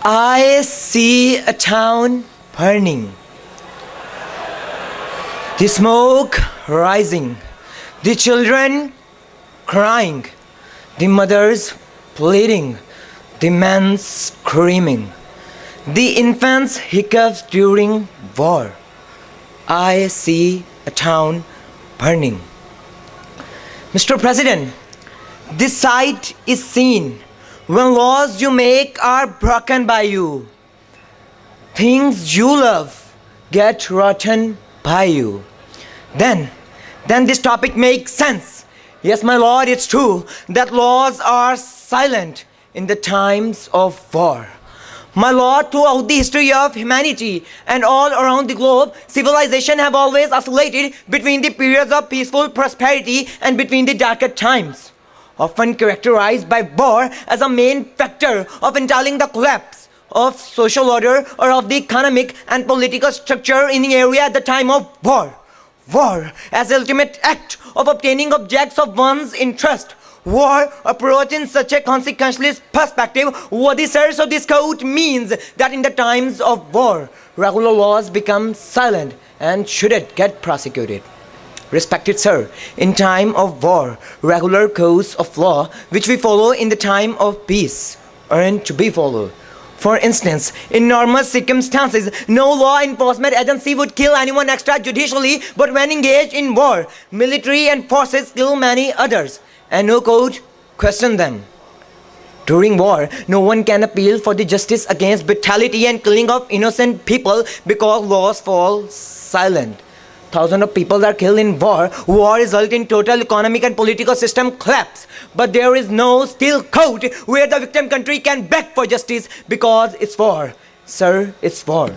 I see a town burning, the smoke rising, the children crying, the mothers pleading, the men screaming, the infants hiccups during war. I see a town burning. Mr. President, this sight is seen when laws you make are broken by you. Things you love get rotten by you. Then this topic makes sense. Yes, my lord, it's true that laws are silent in the times of war. My lord, throughout the history of humanity and all around the globe, civilization have always oscillated between the periods of peaceful prosperity and between the darker times, often characterized by war as a main factor of entailing the collapse of social order or of the economic and political structure in the area at the time of war. War as the ultimate act of obtaining objects of one's interest. War approach in such a consequentialist perspective, what the source of this code means that in the times of war, regular laws become silent and shouldn't get prosecuted. Respected sir, in time of war, regular codes of law which we follow in the time of peace aren't to be followed. For instance, in normal circumstances, no law enforcement agency would kill anyone extrajudicially, but when engaged in war, military and forces kill many others, and no code questions them. During war, no one can appeal for the justice against brutality and killing of innocent people because laws fall silent. Thousands of people are killed in war. War results in total economic and political system collapse. But there is no still code where the victim country can beg for justice because it's war. Sir, it's war.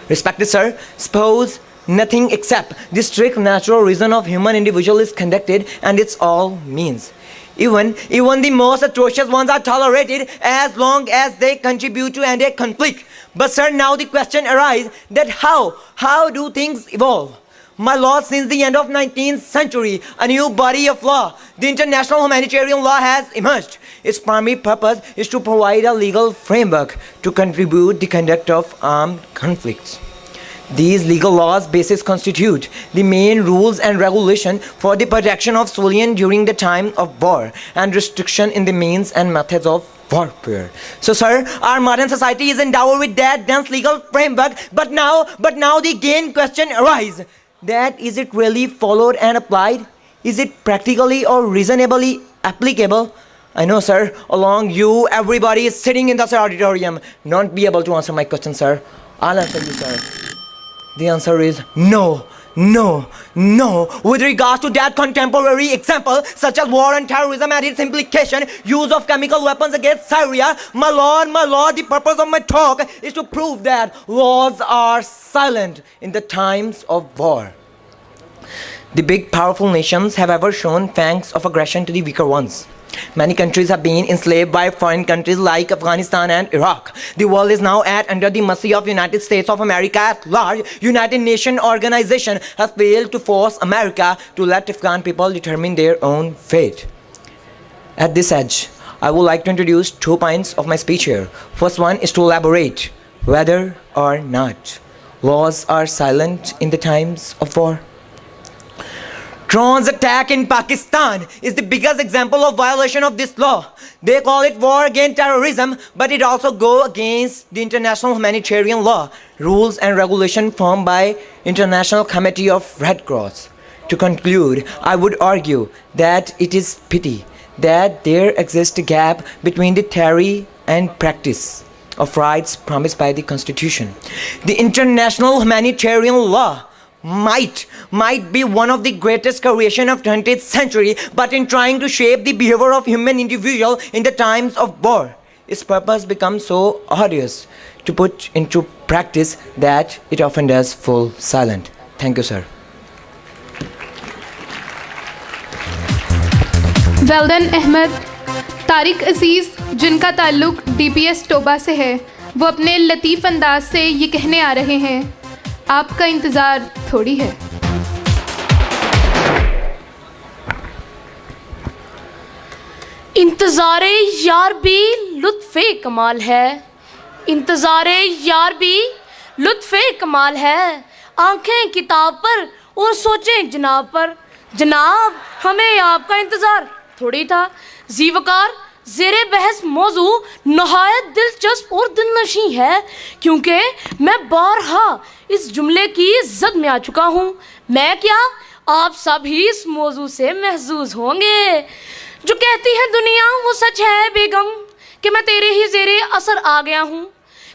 Respected sir, suppose nothing except the strict natural reason of human individual is conducted and it's all means. Even the most atrocious ones are tolerated as long as they contribute to end a conflict. But sir, now the question arises that how do things evolve? My lord, since the end of 19th century, a new body of law, the international humanitarian law, has emerged. Its primary purpose is to provide a legal framework to contribute the conduct of armed conflicts. These legal laws bases constitute the main rules and regulation for the protection of civilians during the time of war and restriction in the means and methods of warfare. So sir, our modern society is endowed with that dense legal framework, but now the again question arises that is it really followed and applied? Is it practically or reasonably applicable? I know sir, along you everybody is sitting in this auditorium not be able to answer my question sir. I'll answer you sir. The answer is no. With regards to that contemporary example, such as war and terrorism and its implication, use of chemical weapons against Syria, my lord, the purpose of my talk is to prove that laws are silent in the times of war. The big powerful nations have ever shown fangs of aggression to the weaker ones. Many countries have been enslaved by foreign countries like Afghanistan and Iraq. The world is now under the mercy of United States of America at large. United Nations organization has failed to force America to let Afghan people determine their own fate. At this edge, I would like to introduce 2 points of my speech here. First one is to elaborate whether or not laws are silent in the times of war. Drones attack in Pakistan is the biggest example of violation of this law. They call it war against terrorism, but it also goes against the international humanitarian law, rules and regulations formed by International Committee of Red Cross. To conclude, I would argue that it is pity that there exists a gap between the theory and practice of rights promised by the Constitution. The international humanitarian law might be one of the greatest creation of 20th century, but in trying to shape the behavior of human individual in the times of war, its purpose becomes so odious to put into practice that it often does fall silent. Thank you, sir. Well done Ahmad, Tariq Aziz जिनका ताल्लुक DPS Toba से है, वो अपने लतीफ़ अंदाज से ये कहने आ रहे हैं, आपका इंतज़ार थोड़ी है। इंतज़ारे यार भी लुत्फ़े कमाल है, इंतज़ारे यार भी लुत्फ़े कमाल है, आंखें किताब पर और सोचें जनाब पर। जनाब हमें आपका इंतज़ार थोड़ी था। ज़ीवकार ज़ेरे बहस मौजू नहायत दिलचस्प और दिलनशी है, क्योंकि मैं बारहा इस जुमले की जद में आ चुका हूँ। मैं क्या, आप सब ही इस मौजू से महजूज होंगे। जो कहती है दुनिया वो सच है बेगम, कि मैं तेरे ही ज़ेरे असर आ गया हूँ।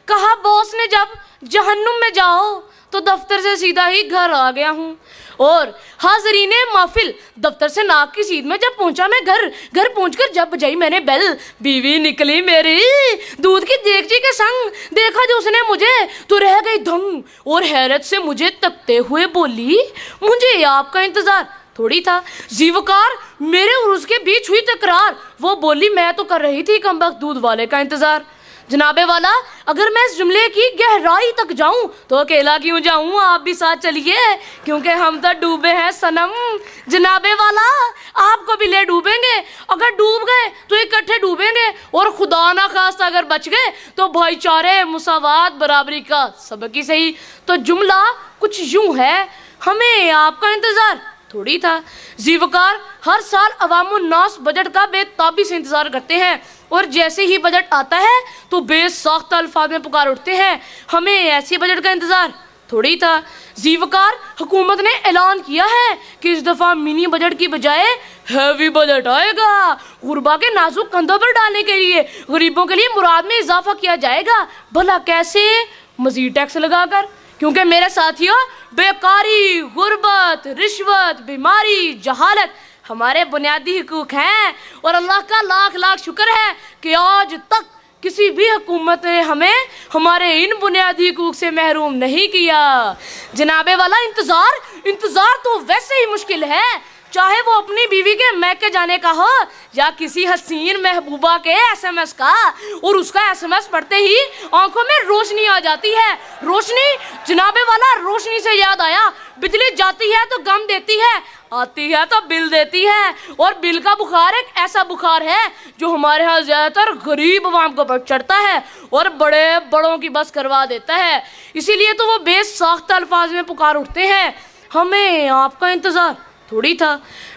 कहा बॉस ने जब जहन्नुम में जाओ, तो दफ्तर से सीधा ही घर आ गया हूँ। और हाजरीने महफिल दफ्तर से नाक की सीध में जब पहुंचा मैं घर पहुंचकर जब बजाई मैंने बेल, बीवी निकली मेरी दूध की देगची के संग। देखा जो उसने मुझे तो रह गई दंग, और हैरत से मुझे तकते हुए बोली, मुझे आपका इंतजार थोड़ी था। जीवकार मेरे और उसके बीच हुई तकरार। वो बोली, मैं तो कर रही थी कमबख्त दूध वाले का इंतजार। जनाबे वाला, अगर मैं इस जुमले की गहराई तक जाऊं तो अकेला क्यों जाऊं, आप भी साथ चलिए, क्योंकि हम तो डूबे हैं सनम। जनाबे वाला, आपको भी ले डूबेंगे। अगर डूब गए तो इकट्ठे डूबेंगे, और खुदा ना खास्ता अगर बच गए तो भाईचारे, मुसावात, बराबरी का सबक ही सही। तो जुमला कुछ यूं है, हमें आपका इंतजार थोड़ी था। जीवकार हर साल अवामुन्नास बजट का बेताबी से इंतजार करते हैं, और जैसे ही बजट आता है तो बेसाख्ता अल्फाज में पुकार उठते हैं, हमें ऐसी बजट का इंतजार थोड़ी था। जीवकार हुकूमत ने ऐलान किया है कि इस दफ़ा मिनी बजट की बजाय हैवी बजट आएगा। गुरबा के नाजुक कंधों पर डालने के लिए गरीबों के लिए मुराद में इजाफा किया जाएगा। भला कैसे? मजीद टैक्स लगाकर। क्योंकि मेरे साथियों, बेकारी, गुर्बत, रिश्वत, बीमारी, जहालत हमारे बुनियादी हुकूक हैं, और अल्लाह का लाख लाख शुक्र है कि आज तक किसी भी हुकूमत ने हमें हमारे इन बुनियादी हुकूक से महरूम नहीं किया। जनाबे वाला, इंतज़ार तो वैसे ही मुश्किल है, चाहे वो अपनी बीवी के मैके जाने का हो या किसी हसीन महबूबा के SMS का, और उसका SMS पढ़ते ही आंखों में रोशनी आ जाती है। रोशनी, जनाबे वाला, रोशनी से याद आया, बिजली जाती है तो गम देती है, आती है तो बिल देती है। और बिल का बुखार एक ऐसा बुखार है जो हमारे यहाँ ज़्यादातर गरीब आवाम को पर चढ़ता है और बड़े बड़ों की बस करवा देता है। इसीलिए तो वो बेसाख्ता अल्फाज में पुकार उठते हैं, हमें आपका इंतज़ार थोड़ी था।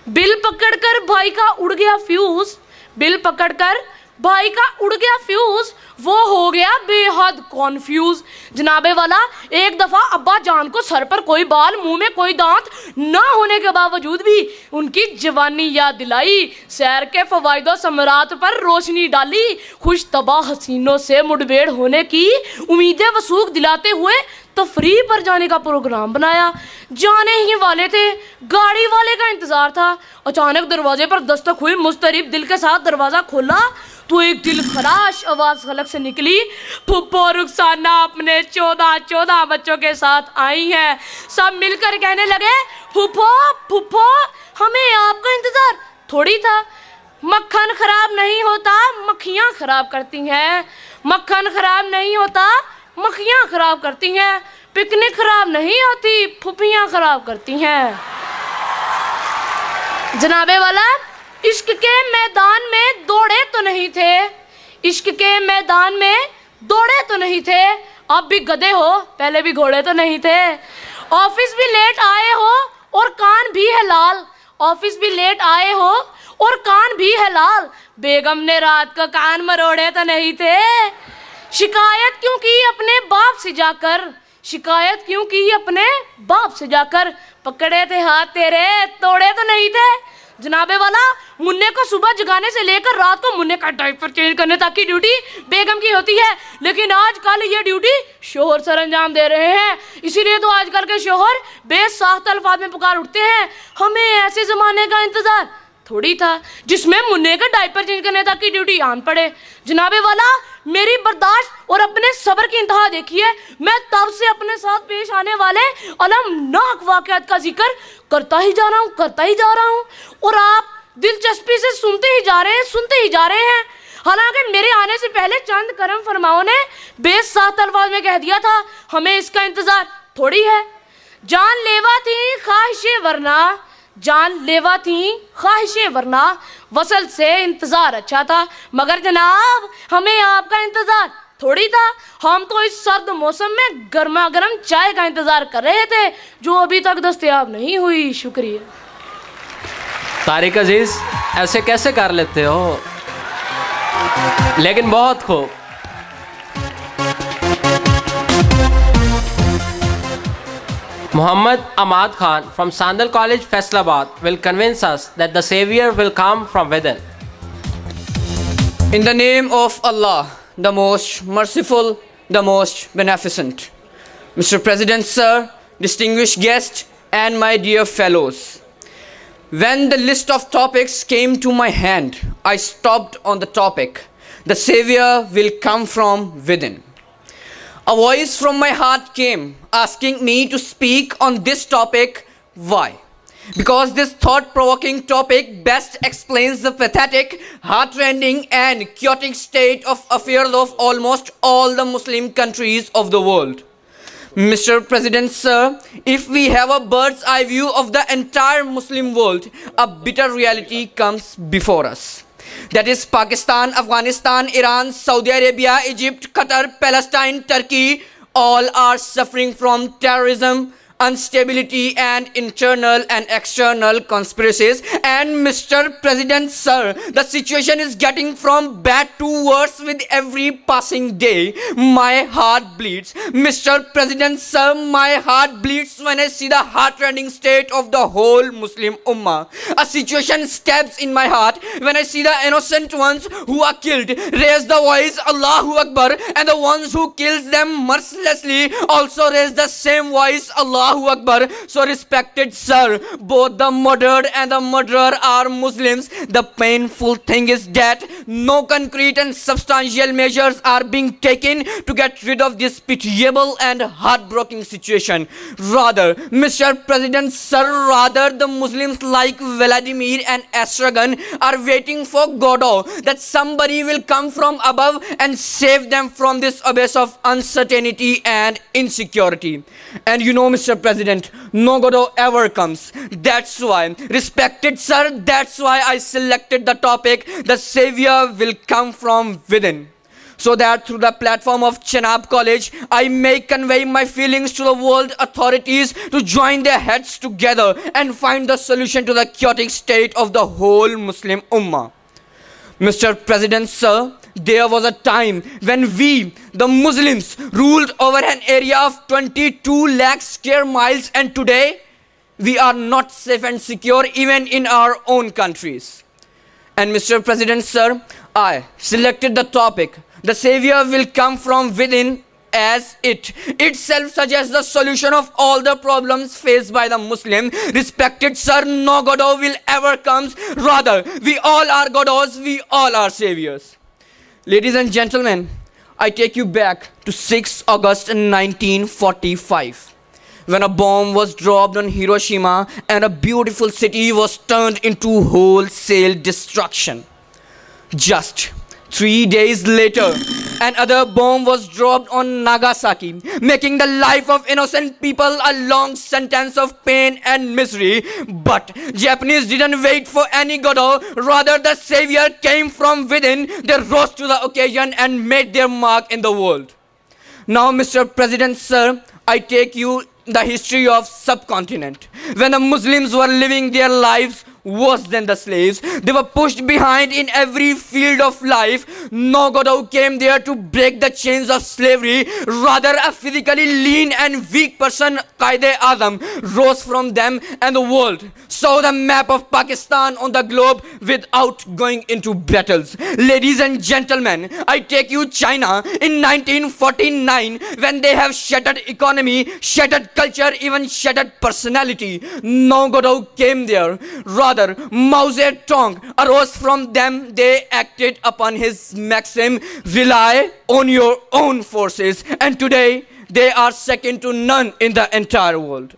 बिल पकड़कर भाई का उड़ गया फ्यूज, बिल पकड़कर भाई का उड़ गया फ्यूज, वो हो गया बेहद कॉन्फ्यूज। जनाबे वाला, एक दफ़ा अब्बा जान को सर पर कोई बाल, मुंह में कोई दांत ना होने के बावजूद भी उनकी जवानी याद दिलाई, सैर के फवायदो समरात पर रोशनी डाली, खुश तबाह हसीनों से मुठभेड़ होने की उम्मीदें वसूख दिलाते हुए तफरीह पर जाने का प्रोग्राम बनाया। जाने ही वाले थे, गाड़ी वाले का इंतजार था। अचानक दरवाजे पर दस्तक हुई, मुस्तरिब दिल के साथ दरवाज़ा खोला तो एक दिल खराश आवाज़ खलक से निकली, फुप्पो रुखसाना अपने 14 बच्चों के साथ आई हैं। सब मिलकर कहने लगे, फुप्पो हमें आपका इंतज़ार थोड़ी था। मक्खन खराब नहीं होता, मक्खियाँ खराब करती हैं। मक्खन खराब नहीं होता, मक्खियाँ खराब करती हैं। पिकनिक खराब नहीं होती, फुफियाँ खराब करती हैं। जनाबे वाला, इश्क के मैदान में दौड़े तो नहीं थे, इश्क के मैदान में दौड़े तो नहीं थे, अब भी गधे हो, पहले भी घोड़े तो नहीं थे। ऑफिस भी लेट आए हो और कान भी है लाल, ऑफिस भी लेट आए हो और कान भी है लाल, बेगम ने रात को कान मरोड़े तो नहीं थे। शिकायत क्यों की अपने बाप से जाकर, शिकायत क्यों की अपने बाप से जाकर, पकड़े थे हाथ तेरे, तोड़े तो नहीं थे। जनाबे वाला, मुन्ने को सुबह जगाने से लेकर रात को मुन्ने का डायपर चेंज करने तक की ड्यूटी बेगम की होती है, लेकिन आजकल ये ड्यूटी शोहर सर अंजाम दे रहे हैं। इसीलिए तो आजकल के शोहर बेसाख्ता अल्फाज में पुकार उठते हैं, हमें ऐसे जमाने का इंतजार थोड़ी था जिसमें मुन्ने का डायपर चेंज करने तक की ड्यूटी आन पड़े। जनाबे वाला, मेरी बर्दाश्त और अपने सब्र की इंतहा देखिए। मैं तब से अपने साथ पेश आने वाले अलमनाक वाक़यात का जिक्र करता ही जा रहा हूँ और आप दिलचस्पी से सुनते ही जा रहे हैं। हालांकि मेरे आने से पहले चंद करम फरमाओं ने बेसाख्ता अल्फाज में कह दिया था, हमें इसका इंतजार थोड़ी है। जानलेवा थी ख्वाहिशें वरना, जानलेवा थी ख्वाहिशें वरना, वसल से इंतजार अच्छा था, मगर जनाब हमें आपका इंतजार थोड़ी था। हम तो इस सर्द मौसम में गर्मा गर्म चाय का इंतजार कर रहे थे, जो अभी तक दस्तयाब नहीं हुई। शुक्रिया। तारिक अजीज, ऐसे कैसे कर लेते हो? लेकिन बहुत खूब। Muhammad Ahmad Khan from Sandal College, Faisalabad will convince us that the Savior will come from within. In the name of Allah, the most merciful, the most beneficent. Mr. President, sir, distinguished guests, and my dear fellows. When the list of topics came to my hand, I stopped on the topic, the Savior will come from within. A voice from my heart came asking me to speak on this topic. Why? Because this thought-provoking topic best explains the pathetic, heart-rending and chaotic state of affairs of almost all the Muslim countries of the world. Mr. President, sir, if we have a bird's eye view of the entire Muslim world, a bitter reality comes before us. That is Pakistan, Afghanistan, Iran, Saudi Arabia, Egypt, Qatar, Palestine, Turkey, all are suffering from terrorism, instability and internal and external conspiracies. And Mr. President, sir, the situation is getting from bad to worse with every passing day. My heart bleeds. Mr. President, sir, my heart bleeds when I see the heartrending state of the whole Muslim Ummah. A situation stabs in my heart when I see the innocent ones who are killed raise the voice Allahu Akbar, and the ones who kills them mercilessly also raise the same voice Allahu Akbar. So respected sir, both the murdered and the murderer are Muslims. The painful thing is that no concrete and substantial measures are being taken to get rid of this pitiable and heartbreaking situation. Rather, Mr. President sir, rather the Muslims like Vladimir and Astragan are waiting for Godot, that somebody will come from above and save them from this abyss of uncertainty and insecurity. And you know, Mr. President, no Godot ever comes. That's why, respected sir, that's why I selected the topic, the Savior will come from within. So that through the platform of Chenab College, I may convey my feelings to the world authorities to join their heads together and find the solution to the chaotic state of the whole Muslim Ummah. Mr. President, sir, there was a time when we, the Muslims, ruled over an area of 22 lakh square miles, and today we are not safe and secure even in our own countries. And Mr. President, sir, I selected the topic, the Savior will come from within, as it itself suggests the solution of all the problems faced by the Muslim. Respected sir, no Godot will ever come. Rather, we all are Godots, we all are saviors. Ladies and gentlemen, I take you back to 6 August 1945, when a bomb was dropped on Hiroshima and a beautiful city was turned into wholesale destruction. Just 3 days later, another bomb was dropped on Nagasaki, making the life of innocent people a long sentence of pain and misery. But Japanese didn't wait for any Godot, rather the Savior came from within. They rose to the occasion and made their mark in the world. Now, Mr. President, sir, I take you the history of subcontinent, when the Muslims were living their lives worse than the slaves. They were pushed behind in every field of life. No Godot came there to break the chains of slavery. Rather, a physically lean and weak person, Qaid-e-Azam, rose from them, and the world saw the map of Pakistan on the globe without going into battles. Ladies and gentlemen, I take you China in 1949, when they have shattered economy, shattered culture, even shattered personality. No Godot came there. Rather, Mao Zedong arose from them. They acted upon his maxim, rely on your own forces, and today they are second to none in the entire world.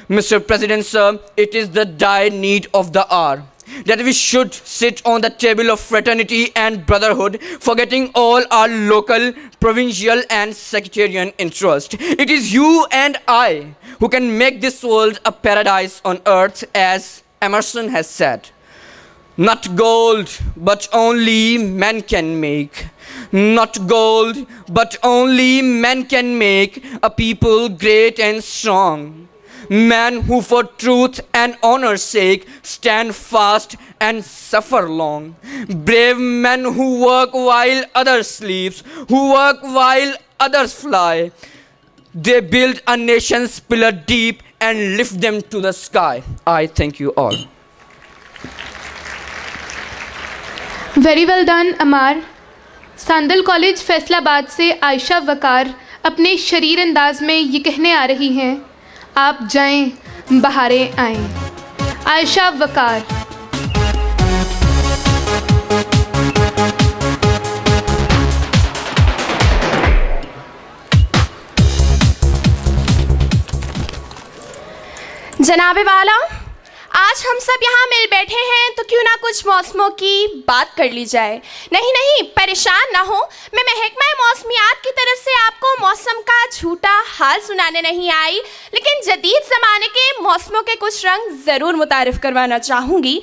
Mr. President, sir, it is the dire need of the hour that we should sit on the table of fraternity and brotherhood, forgetting all our local, provincial and sectarian interest. It is you and I who can make this world a paradise on earth, as Emerson has said. Not gold, but only men can make. not gold, but only men can make a people great and strong. Men who for truth and honor's sake stand fast and suffer long. Brave men who work while others sleep, who work while others fly. They build a nation's pillar deep and lift them to the sky. I thank you all. Very well done Ammar. Sandal college Faisalabad से आयशा वकार अपने शरीर अंदाज में ये कहने आ रही हैं, आप जाएं बहारें आएं। आयशा वकार। जनाबे वाला, आज हम सब यहाँ मिल बैठे हैं तो क्यों ना कुछ मौसमों की बात कर ली जाए। नहीं परेशान ना हो, मैं महकमा मौसमियात की तरफ से आपको मौसम का झूठा हाल सुनाने नहीं आई, लेकिन जदीद ज़माने के मौसमों के कुछ रंग ज़रूर मुतारिफ करवाना चाहूँगी।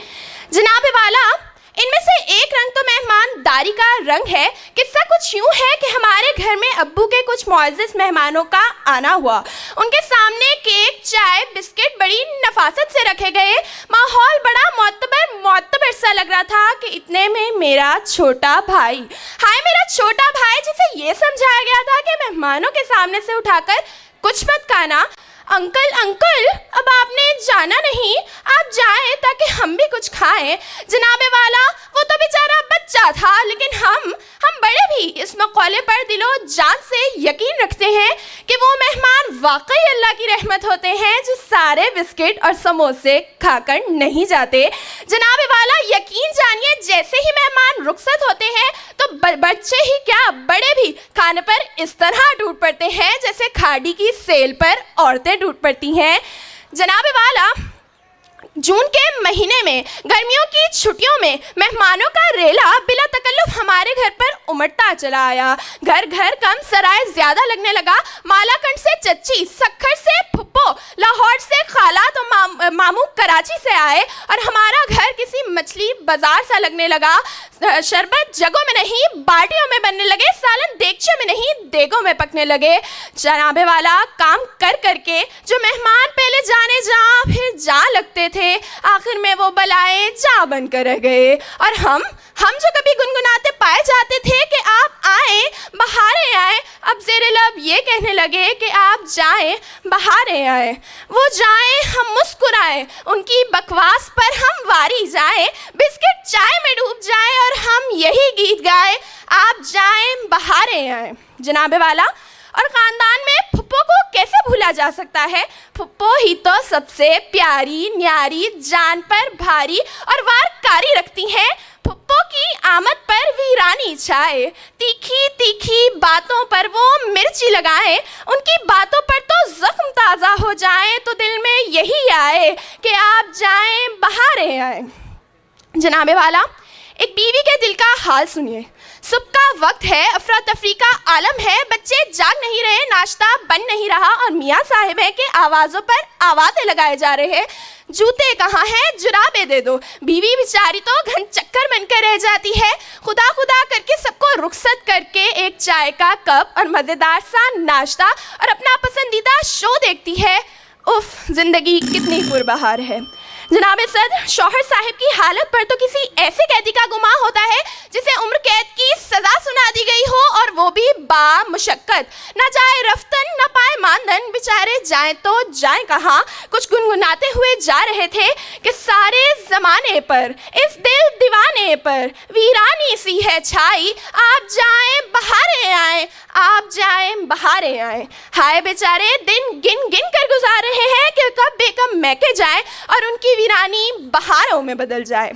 जनाबे वाला, इनमें से एक रंग तो मेहमानदारी का रंग है। किस्सा कुछ यूँ है कि हमारे घर में अब्बू के कुछ मुअज़्ज़ज़ मेहमानों का आना हुआ। उनके सामने केक, चाय, बिस्किट बड़ी नफासत से रखे गए। माहौल बड़ा मोतबर सा लग रहा था कि इतने में मेरा छोटा भाई, मेरा छोटा भाई, जिसे ये समझाया गया था कि मेहमानों के सामने से उठाकर कुछ मत खाना। अंकल, अब आपने जाना नहीं, आप जाएं ताकि हम भी कुछ खाएं। जनाबे वाला, वो तो बेचारा बच्चा था, लेकिन हम बड़े भी इस मक़ौले पर दिलो जान से यकीन रखते हैं कि वो मेहमान वाकई अल्लाह की रहमत होते हैं जो सारे बिस्किट और समोसे खाकर नहीं जाते। जनाबे वाला, यकीन जानिए, जैसे ही मेहमान रुखसत होते हैं तो बच्चे ही क्या, बड़े भी खाने पर इस तरह टूट पड़ते हैं जैसे खाड़ी की सेल पर औरतें टूट पड़ती हैं। जनाबे वाला, जून के महीने में गर्मियों की छुट्टियों में मेहमानों का रेला बिला तकल्लुफ हमारे घर पर उमड़ता चला आया। घर कम सराय ज़्यादा लगने लगा। मालाकंड से चच्ची, सक्खर से फुप्पो, लाहौर से खाला तो मामू कराची से आए और हमारा घर किसी मछली बाजार सा लगने लगा। शरबत जगों में नहीं बाटियों में बनने लगे, सालन देगचों में नहीं देगों में पकने लगे। जनाबे वाला, काम कर के जो मेहमान पहले जाने फिर जा लगते थे, आखिर में वो बलाएं जा बनकर रह गए। और हम जो कभी गुनगुनाते पाए जाते थे कि आप आए बहारें आए, अब ज़ेरे लब ये कहने लगे कि आप जाएं बहारें आए। वो जाएं, हम मुस्कुराएं, उनकी बकवास पर हम वारी जाएं, बिस्किट चाय में डूब जाए और हम यही गीत गाए, आप जाएं बहारें आए। जनाबे वाला, और ख़ानदान में फुप्पो को कैसे भूला जा सकता है। फुप्पो ही तो सबसे प्यारी, न्यारी, जान पर भारी और वारकारी रखती हैं। फुप्पो की आमद पर वीरानी छाए, तीखी बातों पर वो मिर्ची लगाएं, उनकी बातों पर तो जख्म ताज़ा हो जाए, तो दिल में यही आए कि आप जाएं बहारें आए। जनाबे वाला, एक बीवी के दिल का हाल सुनिए। सुबह का वक्त है, अफरा तफरी का आलम है, बच्चे जाग नहीं रहे, नाश्ता बन नहीं रहा और मियाँ साहिब है कि आवाज़ों पर आवाज़ें लगाए जा रहे हैं। जूते कहाँ हैं, जुराबें दे दो। बीवी बेचारी तो घन चक्कर बनकर रह जाती है। खुदा करके सबको रुखसत करके एक चाय का कप और मज़ेदार सा नाश्ता और अपना पसंदीदा शो देखती है। उफ, ज़िंदगी कितनी पुरबहार है। जनाब सदर, शौहर साहिब की हालत पर तो किसी ऐसे कैदी का गुमा होता है जिसे उम्र कैद की सज़ा सुना दी गई हो, और वो भी बामुशक्कत। न जाए रफ्तन न पाए मानदन, बेचारे जाएं तो जाएं कहाँ। कुछ गुनगुनाते हुए जा रहे थे कि सारे ज़माने पर, इस दिल दीवाने पर वीरानी सी है छाई, आप जाएं बहारें आए, आप जाएं बहारें आए। हाय बेचारे दिन गिन कर गुजार रहे हैं कि कब बेकम महके जाएं और उनकी वीरानी बहारों में बदल जाए।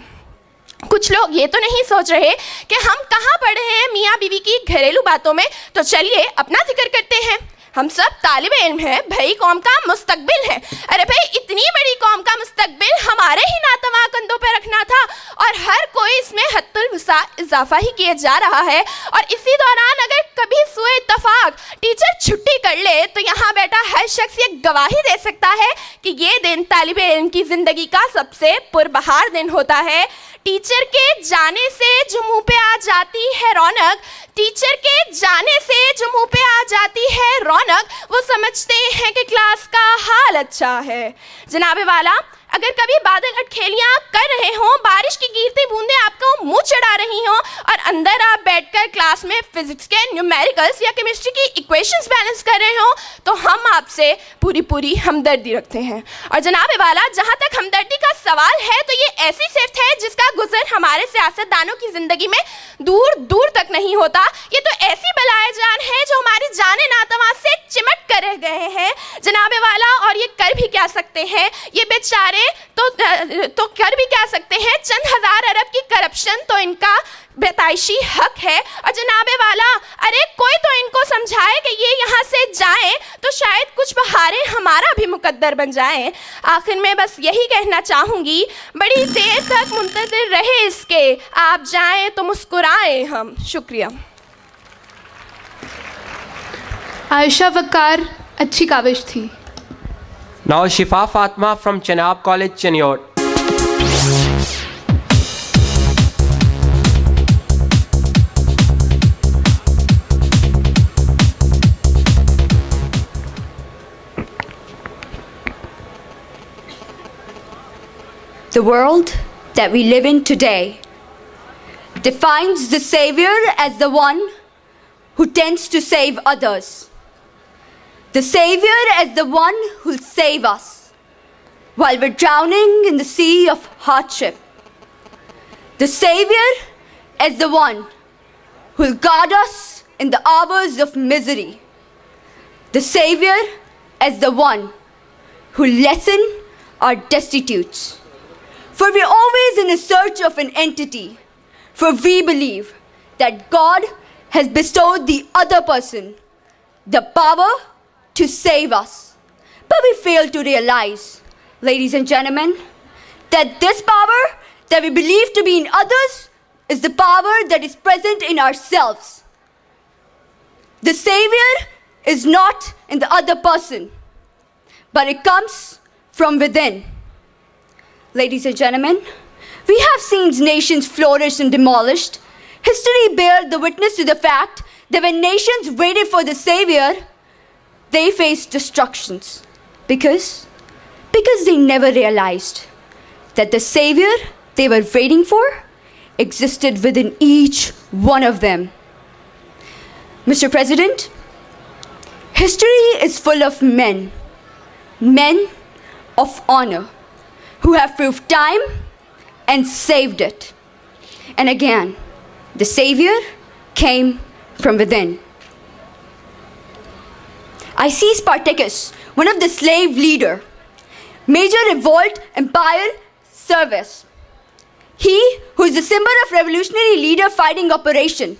कुछ लोग ये तो नहीं सोच रहे कि हम कहाँ पड़े हैं मियाँ बीवी की घरेलू बातों में, तो चलिए अपना जिक्र करते हैं। हम सब तालिब इल्म हैं, भाई कौम का मुस्तकबिल है। अरे भाई, इतनी बड़ी कौम का मुस्तकबिल हमारे ही नातवा कंधों पे रखना था, और हर कोई इसमें हत्तुल वसा इजाफा ही किए जा रहा है। और इसी दौरान अगर कभी सुए इत्तफाक टीचर छुट्टी कर ले तो यहाँ बैठा हर शख्स ये गवाही दे सकता है कि ये दिन तालिबे इल्म की ज़िंदगी का सबसे पुरबहार दिन होता है। टीचर के जाने से जो मुंह पे आ जाती है रौनक, टीचर के जाने से जो मुंह पे आ जाती है रौनक, वो समझते हैं कि क्लास का हाल अच्छा है। जनाबे वाला, अगर कभी बादल अटखेलियाँ कर रहे हों, बारिश की गिरती बूंदें आपको मुंह चढ़ा रही हों और अंदर आप बैठकर क्लास में फिजिक्स के न्यूमेरिकल्स या केमिस्ट्री की इक्वेशंस बैलेंस कर रहे हों, तो हम आपसे पूरी हमदर्दी रखते हैं। और जनाबे वाला, जहाँ तक हमदर्दी का सवाल है तो ये ऐसी सिफ्त है जिसका गुजर हमारे सियासतदानों की ज़िंदगी में दूर दूर तक नहीं होता। ये तो ऐसी बलाए जान है जो हमारी जाने नातवा से चिमट कर रह गए हैं जनाबे वाला, और ये कर भी क्या सकते हैं ये बेचारे, तो कर भी क्या सकते हैं। चंद हजार अरब की करप्शन तो इनका बेताइशी हक है। और जनाबे वाला, अरे कोई तो इनको समझाए कि ये यहाँ से जाएं तो शायद कुछ बहारें हमारा भी मुकद्दर बन जाएं। आखिर में बस यही कहना चाहूँगी, बड़ी देर तक मुंतज़िर रहे इसके, आप जाएं तो मुस्कुराएं हम। शुक्रिया। आयशा वकार अच्छी काविश थी। Now Shifa Fatma from Chenab College, Chennai. The world that we live in today defines the savior as the one who tends to save others. The savior as the one who'll save us while we're drowning in the sea of hardship. The savior as the one who'll guard us in the hours of misery. The savior as the one who'll lessen our destitutes. For we're always in a search of an entity, for we believe that God has bestowed the other person the power to save us. But we fail to realize, ladies and gentlemen, that this power that we believe to be in others is the power that is present in ourselves. The savior is not in the other person, but it comes from within. Ladies and gentlemen, we have seen nations flourish and demolished. History bears the witness to the fact that when nations waited for the savior, they faced destructions because they never realized that the savior they were waiting for existed within each one of them. Mr. President, history is full of men of honor who have proved time and saved it. And again, the savior came from within. I see Spartacus, one of the slave leader, major revolt empire service. He who is the symbol of revolutionary leader fighting operation.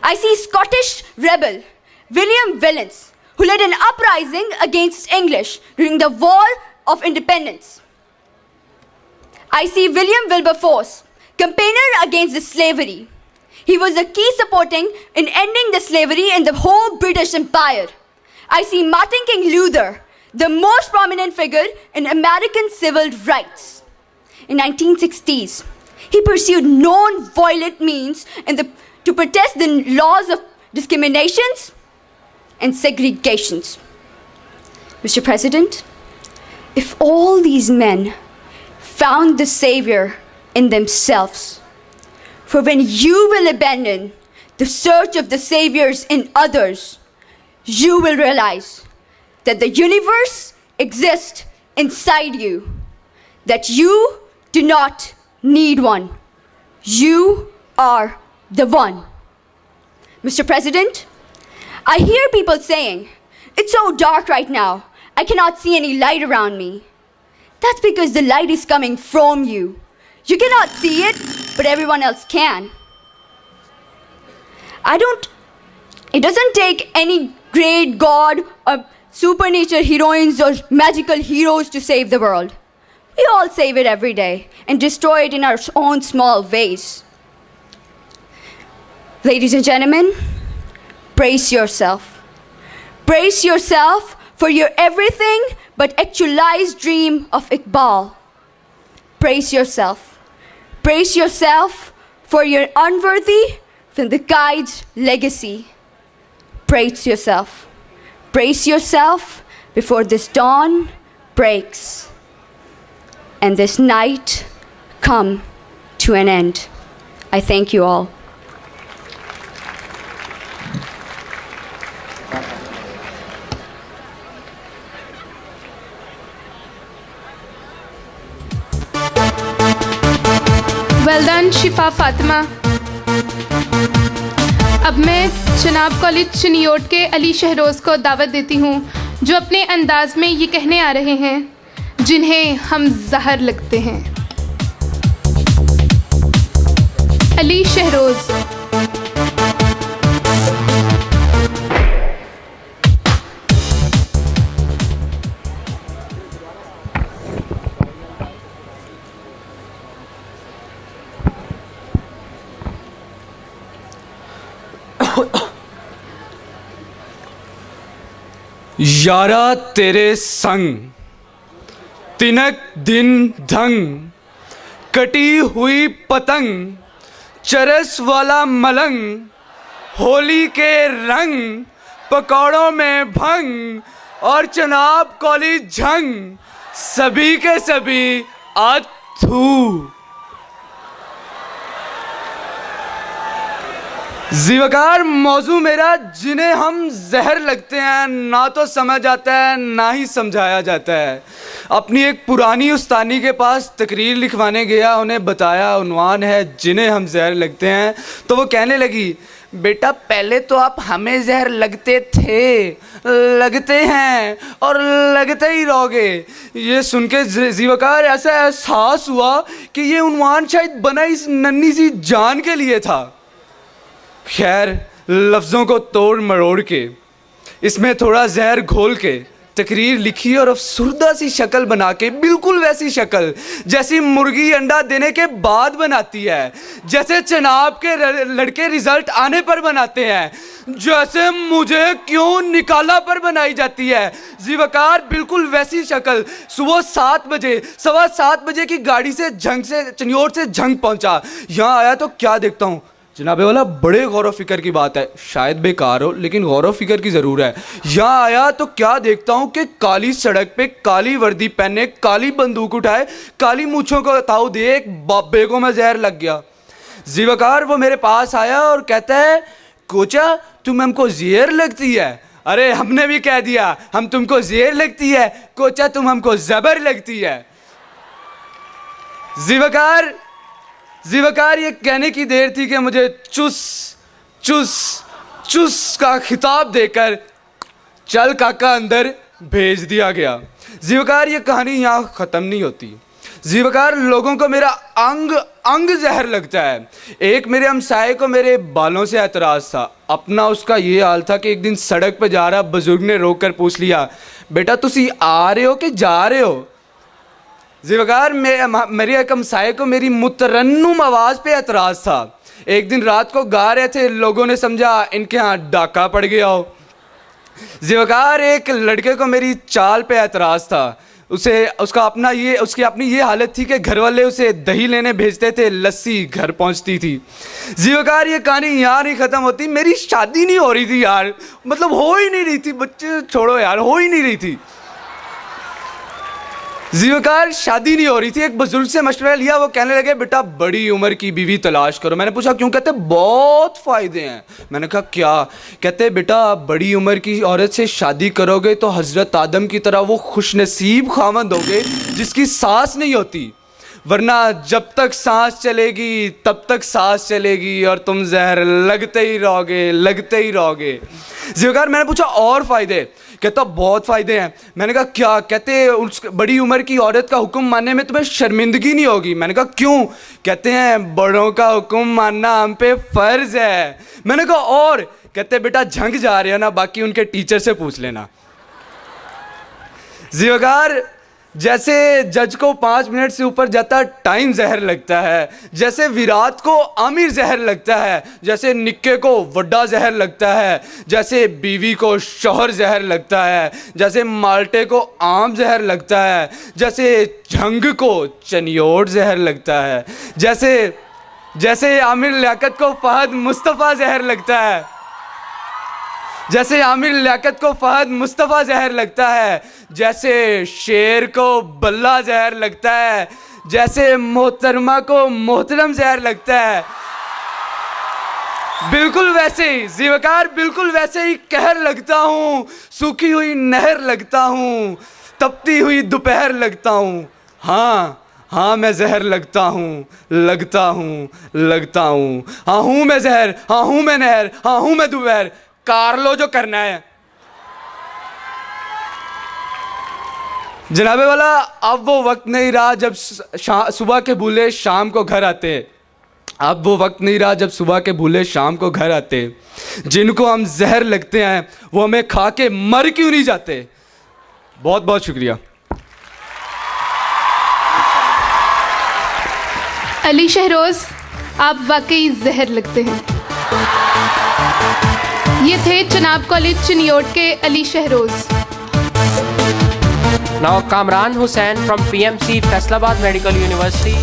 I see Scottish rebel William Valence, who led an uprising against English during the War of Independence. I see William Wilberforce, campaigner against the slavery. He was a key supporting in ending the slavery in the whole British Empire. I see Martin King Luther, the most prominent figure in American civil rights. In 1960s, he pursued non-violent means to protest the laws of discriminations and segregations. Mr. President, if all these men found the savior in themselves, for when you will abandon the search of the saviors in others, you will realize that the universe exists inside you, that you do not need one. You are the one. Mr. President, I hear people saying, it's so dark right now, I cannot see any light around me. That's because the light is coming from you. You cannot see it, but everyone else can. It doesn't take any great god or supernature heroines or magical heroes to save the world. We all save it every day and destroy it in our own small ways. Ladies and gentlemen, Brace yourself. Brace yourself for your everything but actualized dream of Iqbal. Brace yourself. Brace yourself for your unworthy from the guide's legacy. Brace yourself. Brace yourself before this dawn breaks and this night come to an end. I thank you all. Well done शिफा फातिमा। अब मैं जनाब college Chiniot के अली शहरोज़ को दावत देती हूँ जो अपने अंदाज में ये कहने आ रहे हैं जिन्हें हम जहर लगते हैं। अली शहरोज़। यारा तेरे संग तिनक दिन धंग कटी हुई पतंग चरस वाला मलंग होली के रंग पकौड़ों में भंग और जनाब कॉलेज झंग सभी के सभी अथू। जीवकार मौजू मेरा जिन्हें हम जहर लगते हैं ना तो समझ आता है ना ही समझाया जाता है। अपनी एक पुरानी उस्तानी के पास तकरीर लिखवाने गया, उन्हें बताया उन्वान है जिन्हें हम जहर लगते हैं। तो वो कहने लगी, बेटा पहले तो आप हमें जहर लगते थे, लगते हैं और लगते ही रहोगे। ये सुन के जीवकार ऐसा एहसास हुआ कि ये उन्वान शायद बना इस नन्ही सी जान के लिए था। खैर लफ्ज़ों को तोड़ मरोड़ के इसमें थोड़ा जहर घोल के तकरीर लिखी और अफसुर्दा सी शक्ल बना के, बिल्कुल वैसी शक्ल जैसी मुर्गी अंडा देने के बाद बनाती है, जैसे जनाब के लड़के रिजल्ट आने पर बनाते हैं, जैसे मुझे क्यों निकाला पर बनाई जाती है। जीवकार बिल्कुल वैसी शक्ल। सुबह 7 बजे, 7:15 बजे की गाड़ी से चिनियोट से झंग पहुंचा। यहाँ आया तो क्या देखता हूँ जनाबे वाला, बड़े गौर फिक्र की बात है, शायद बेकार हो लेकिन गौर फिक्र की ज़रूर है। यहाँ आया तो क्या देखता हूँ कि काली सड़क पे काली वर्दी पहने, काली बंदूक उठाए, काली मूँछों को ताऊ दे एक बाबे को मैं जहर लग गया। जीवकार वो मेरे पास आया और कहता है, कोचा तुम हमको जहर लगती है। अरे हमने भी कह दिया हम तुमको जहर लगती है, कोचा तुम हमको जबर लगती है। जीवकार ये कहने की देर थी कि मुझे चुस चुस चुस का खिताब देकर चल काका अंदर भेज दिया गया। जीवकार ये कहानी यहाँ ख़त्म नहीं होती। जीवकार लोगों को मेरा अंग अंग जहर लगता है। एक मेरे हमसाये को मेरे बालों से एतराज़ था। अपना उसका ये हाल था कि एक दिन सड़क पर जा रहा बुजुर्ग ने रोक कर पूछ लिया, बेटा तुसी आ रहे हो कि जा रहे हो। जीवकार मेरे एक हमसाये को मेरी मुतरन्नुम आवाज़ पे एतराज़ था। एक दिन रात को गा रहे थे, लोगों ने समझा इनके यहाँ डाका पड़ गया हो। जीवकार एक लड़के को मेरी चाल पे एतराज़ था। उसकी अपनी ये हालत थी कि घर वाले उसे दही लेने भेजते थे, लस्सी घर पहुंचती थी। जीवकार ये कहानी यहाँ नहीं ख़त्म होती। मेरी शादी नहीं हो रही थी यार, मतलब हो ही नहीं रही थी, बच्चे छोड़ो यार, हो ही नहीं रही थी। जीवकार शादी नहीं हो रही थी। एक बुजुर्ग से मशवरा लिया, वो कहने लगे बेटा बड़ी उम्र की बीवी तलाश करो। मैंने पूछा क्यों? कहते बहुत फ़ायदे हैं। मैंने कहा क्या? कहते बेटा बड़ी उम्र की औरत से शादी करोगे तो हज़रत आदम की तरह वो खुशनसीब खामंद होगे जिसकी सांस नहीं होती, वरना जब तक सांस चलेगी तब तक सांस चलेगी और तुम जहर लगते ही रहोगे, लगते ही रहोगे। जीवकार मैंने पूछा और फ़ायदे? कहता बहुत फ़ायदे हैं। मैंने कहा क्या? कहते उस बड़ी उम्र की औरत का हुक्म मानने में तुम्हें शर्मिंदगी नहीं होगी। मैंने कहा क्यों? कहते हैं बड़ों का हुक्म मानना हम पे फ़र्ज़ है। मैंने कहा और? कहते बेटा झंग जा रहे हो ना, बाकी उनके टीचर से पूछ लेना। जीवकार जैसे जज को 5 मिनट से ऊपर जाता टाइम जहर लगता है, जैसे विराट को आमिर जहर लगता है, जैसे निक्के को वड्डा जहर लगता है, जैसे बीवी को शौहर जहर लगता है, जैसे माल्टे को आम जहर लगता है, जैसे झंग को चनियोट जहर लगता है, जैसे आमिर लियाकत को फहद मुस्तफ़ा जहर लगता है, जैसे आमिर लियाकत को फहद मुस्तफ़ा जहर लगता है, जैसे शेर को बल्ला जहर लगता है, जैसे मोहतरमा को मोहतरम जहर लगता है, बिल्कुल वैसे ही ज़ीवकार, बिल्कुल वैसे ही कहर लगता हूँ, सूखी हुई नहर लगता हूँ, तपती हुई दोपहर लगता हूँ। हाँ मैं जहर लगता हूँ, लगता हूँ। हाँ हूँ मैं जहर, हाँ हूँ मैं नहर, हाँ हूँ मैं दोपहर। कार लो जो करना है। जनाबे वाला, अब वो वक्त नहीं रहा जब सुबह के भूले शाम को घर आते। अब वो वक्त नहीं रहा जब सुबह के भूले शाम को घर आते। जिनको हम जहर लगते हैं वो हमें खा के मर क्यों नहीं जाते। बहुत बहुत शुक्रिया। अली शहरोज, आप वाकई जहर लगते हैं। ये थे चनाब कॉलेज चिनियोट के Ali Shahroz. Now Kamran Hussain from PMC Faisalabad Medical University.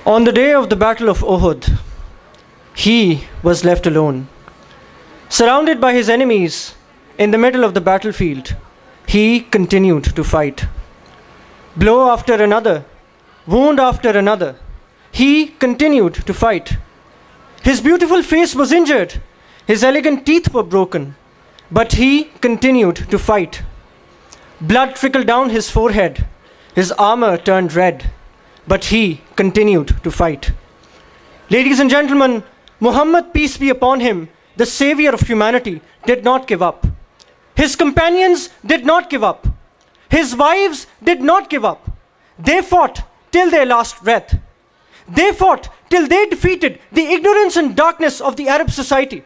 On the day of the Battle of Uhud, he was left alone. Surrounded by his enemies, in the middle of the battlefield, he continued to fight. Blow after another, wound after another, he continued to fight. His beautiful face was injured, his elegant teeth were broken, but he continued to fight. Blood trickled down his forehead, his armor turned red, but he continued to fight. Ladies and gentlemen, Muhammad, peace be upon him, the savior of humanity, did not give up. His companions did not give up. His wives did not give up. They fought till their last breath. They fought till they defeated the ignorance and darkness of the Arab society.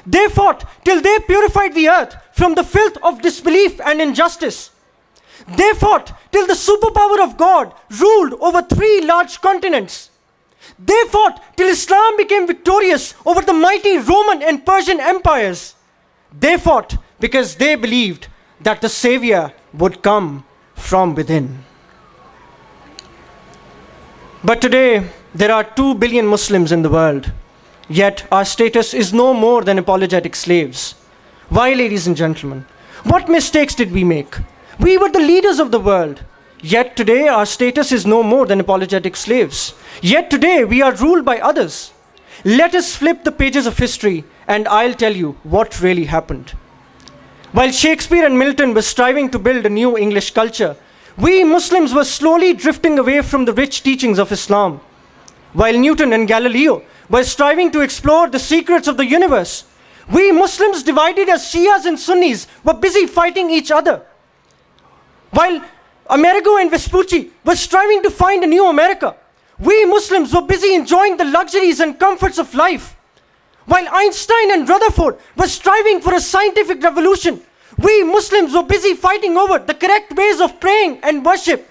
They fought till they purified the earth from the filth of disbelief and injustice. They fought till the superpower of God ruled over 3 large continents. They fought till Islam became victorious over the mighty Roman and Persian empires. They fought because they believed that the Savior would come from within. But today, there are 2 billion Muslims in the world, yet our status is no more than apologetic slaves. Why, ladies and gentlemen? What mistakes did we make? We were the leaders of the world, yet today our status is no more than apologetic slaves. Yet today we are ruled by others. Let us flip the pages of history and I'll tell you what really happened. While Shakespeare and Milton were striving to build a new English culture, we Muslims were slowly drifting away from the rich teachings of Islam. While Newton and Galileo were striving to explore the secrets of the universe, we Muslims, divided as Shias and Sunnis, were busy fighting each other. While Amerigo and Vespucci were striving to find a new America, we Muslims were busy enjoying the luxuries and comforts of life. While Einstein and Rutherford were striving for a scientific revolution, we Muslims were busy fighting over the correct ways of praying and worship.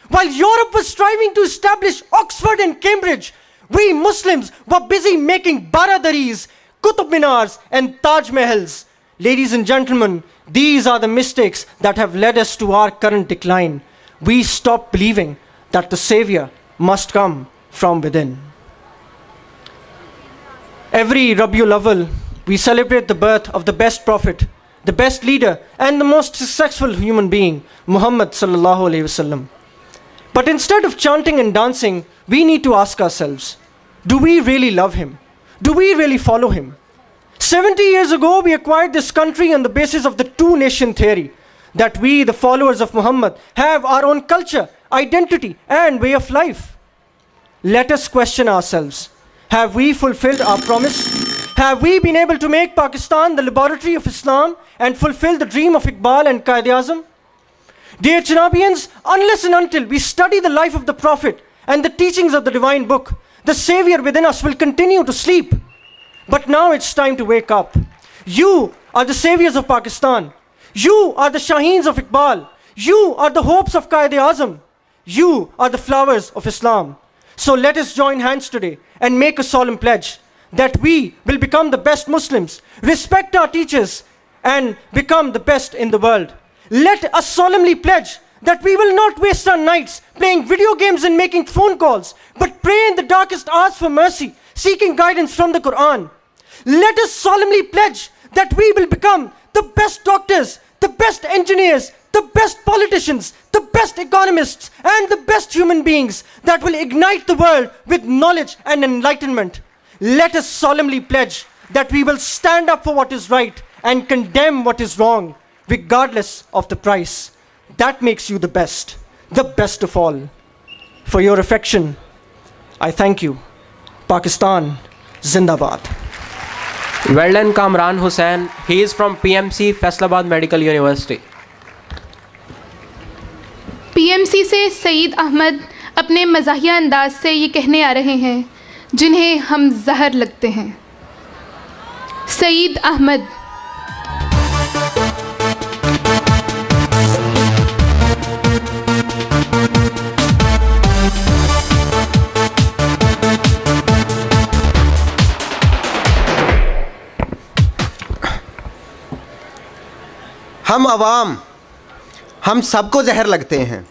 While Europe was striving to establish Oxford and Cambridge, we Muslims were busy making Baradaris, Qutub Minars and Taj Mahals. Ladies and gentlemen, these are the mistakes that have led us to our current decline. We stopped believing that the Savior must come from within. Every Rabiul Awwal, we celebrate the birth of the best prophet, the best leader, and the most successful human being, Muhammad sallallahu alaihi wasallam. But instead of chanting and dancing, we need to ask ourselves, do we really love him? Do we really follow him? 70 years ago, we acquired this country on the basis of the 2-nation theory, that we, the followers of Muhammad, have our own culture, identity, and way of life. Let us question ourselves. Have we fulfilled our promise? Have we been able to make Pakistan the laboratory of Islam and fulfill the dream of Iqbal and Quaid-e-Azam? Dear Chanabians, unless and until we study the life of the Prophet and the teachings of the divine book, the savior within us will continue to sleep. But now it's time to wake up. You are the saviors of Pakistan. You are the Shaheens of Iqbal. You are the hopes of Qaid-e-Azam. You are the flowers of Islam. So let us join hands today and make a solemn pledge that we will become the best Muslims, respect our teachers, and become the best in the world. Let us solemnly pledge that we will not waste our nights playing video games and making phone calls, but pray in the darkest hours for mercy, seeking guidance from the Quran. Let us solemnly pledge that we will become the best doctors, the best engineers, the best politicians, the best economists, and the best human beings that will ignite the world with knowledge and enlightenment. Let us solemnly pledge that we will stand up for what is right and condemn what is wrong, regardless of the price. That makes you the best of all. For your affection, I thank you. Pakistan, Zindabad. Well done, Kamran Hussain. He is from PMC, Faisalabad Medical University. PMC से सईद अहमद अपने मज़ाहिया अंदाज से ये कहने आ रहे हैं जिन्हें हम जहर लगते हैं। सईद अहमद। हम अवाम, हम सबको जहर लगते हैं।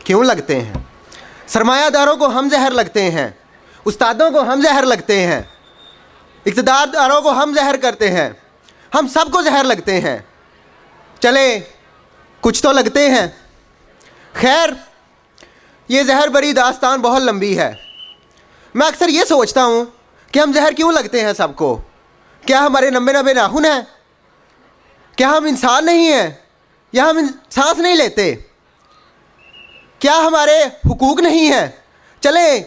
क्यों लगते हैं? सरमायादारों को हम जहर लगते हैं, उस्तादों को हम जहर लगते हैं, इक़्तिदारदारों को हम जहर करते हैं, हम सबको जहर लगते हैं। चले कुछ तो लगते हैं। खैर, ये जहर भरी दास्तान बहुत लंबी है। मैं अक्सर ये सोचता हूँ कि हम जहर क्यों लगते हैं सबको। क्या हमारे नब्बे नाखून हैं? क्या हम इंसान नहीं हैं? या हम सांस नहीं लेते? क्या हमारे हुकूक नहीं हैं? चले,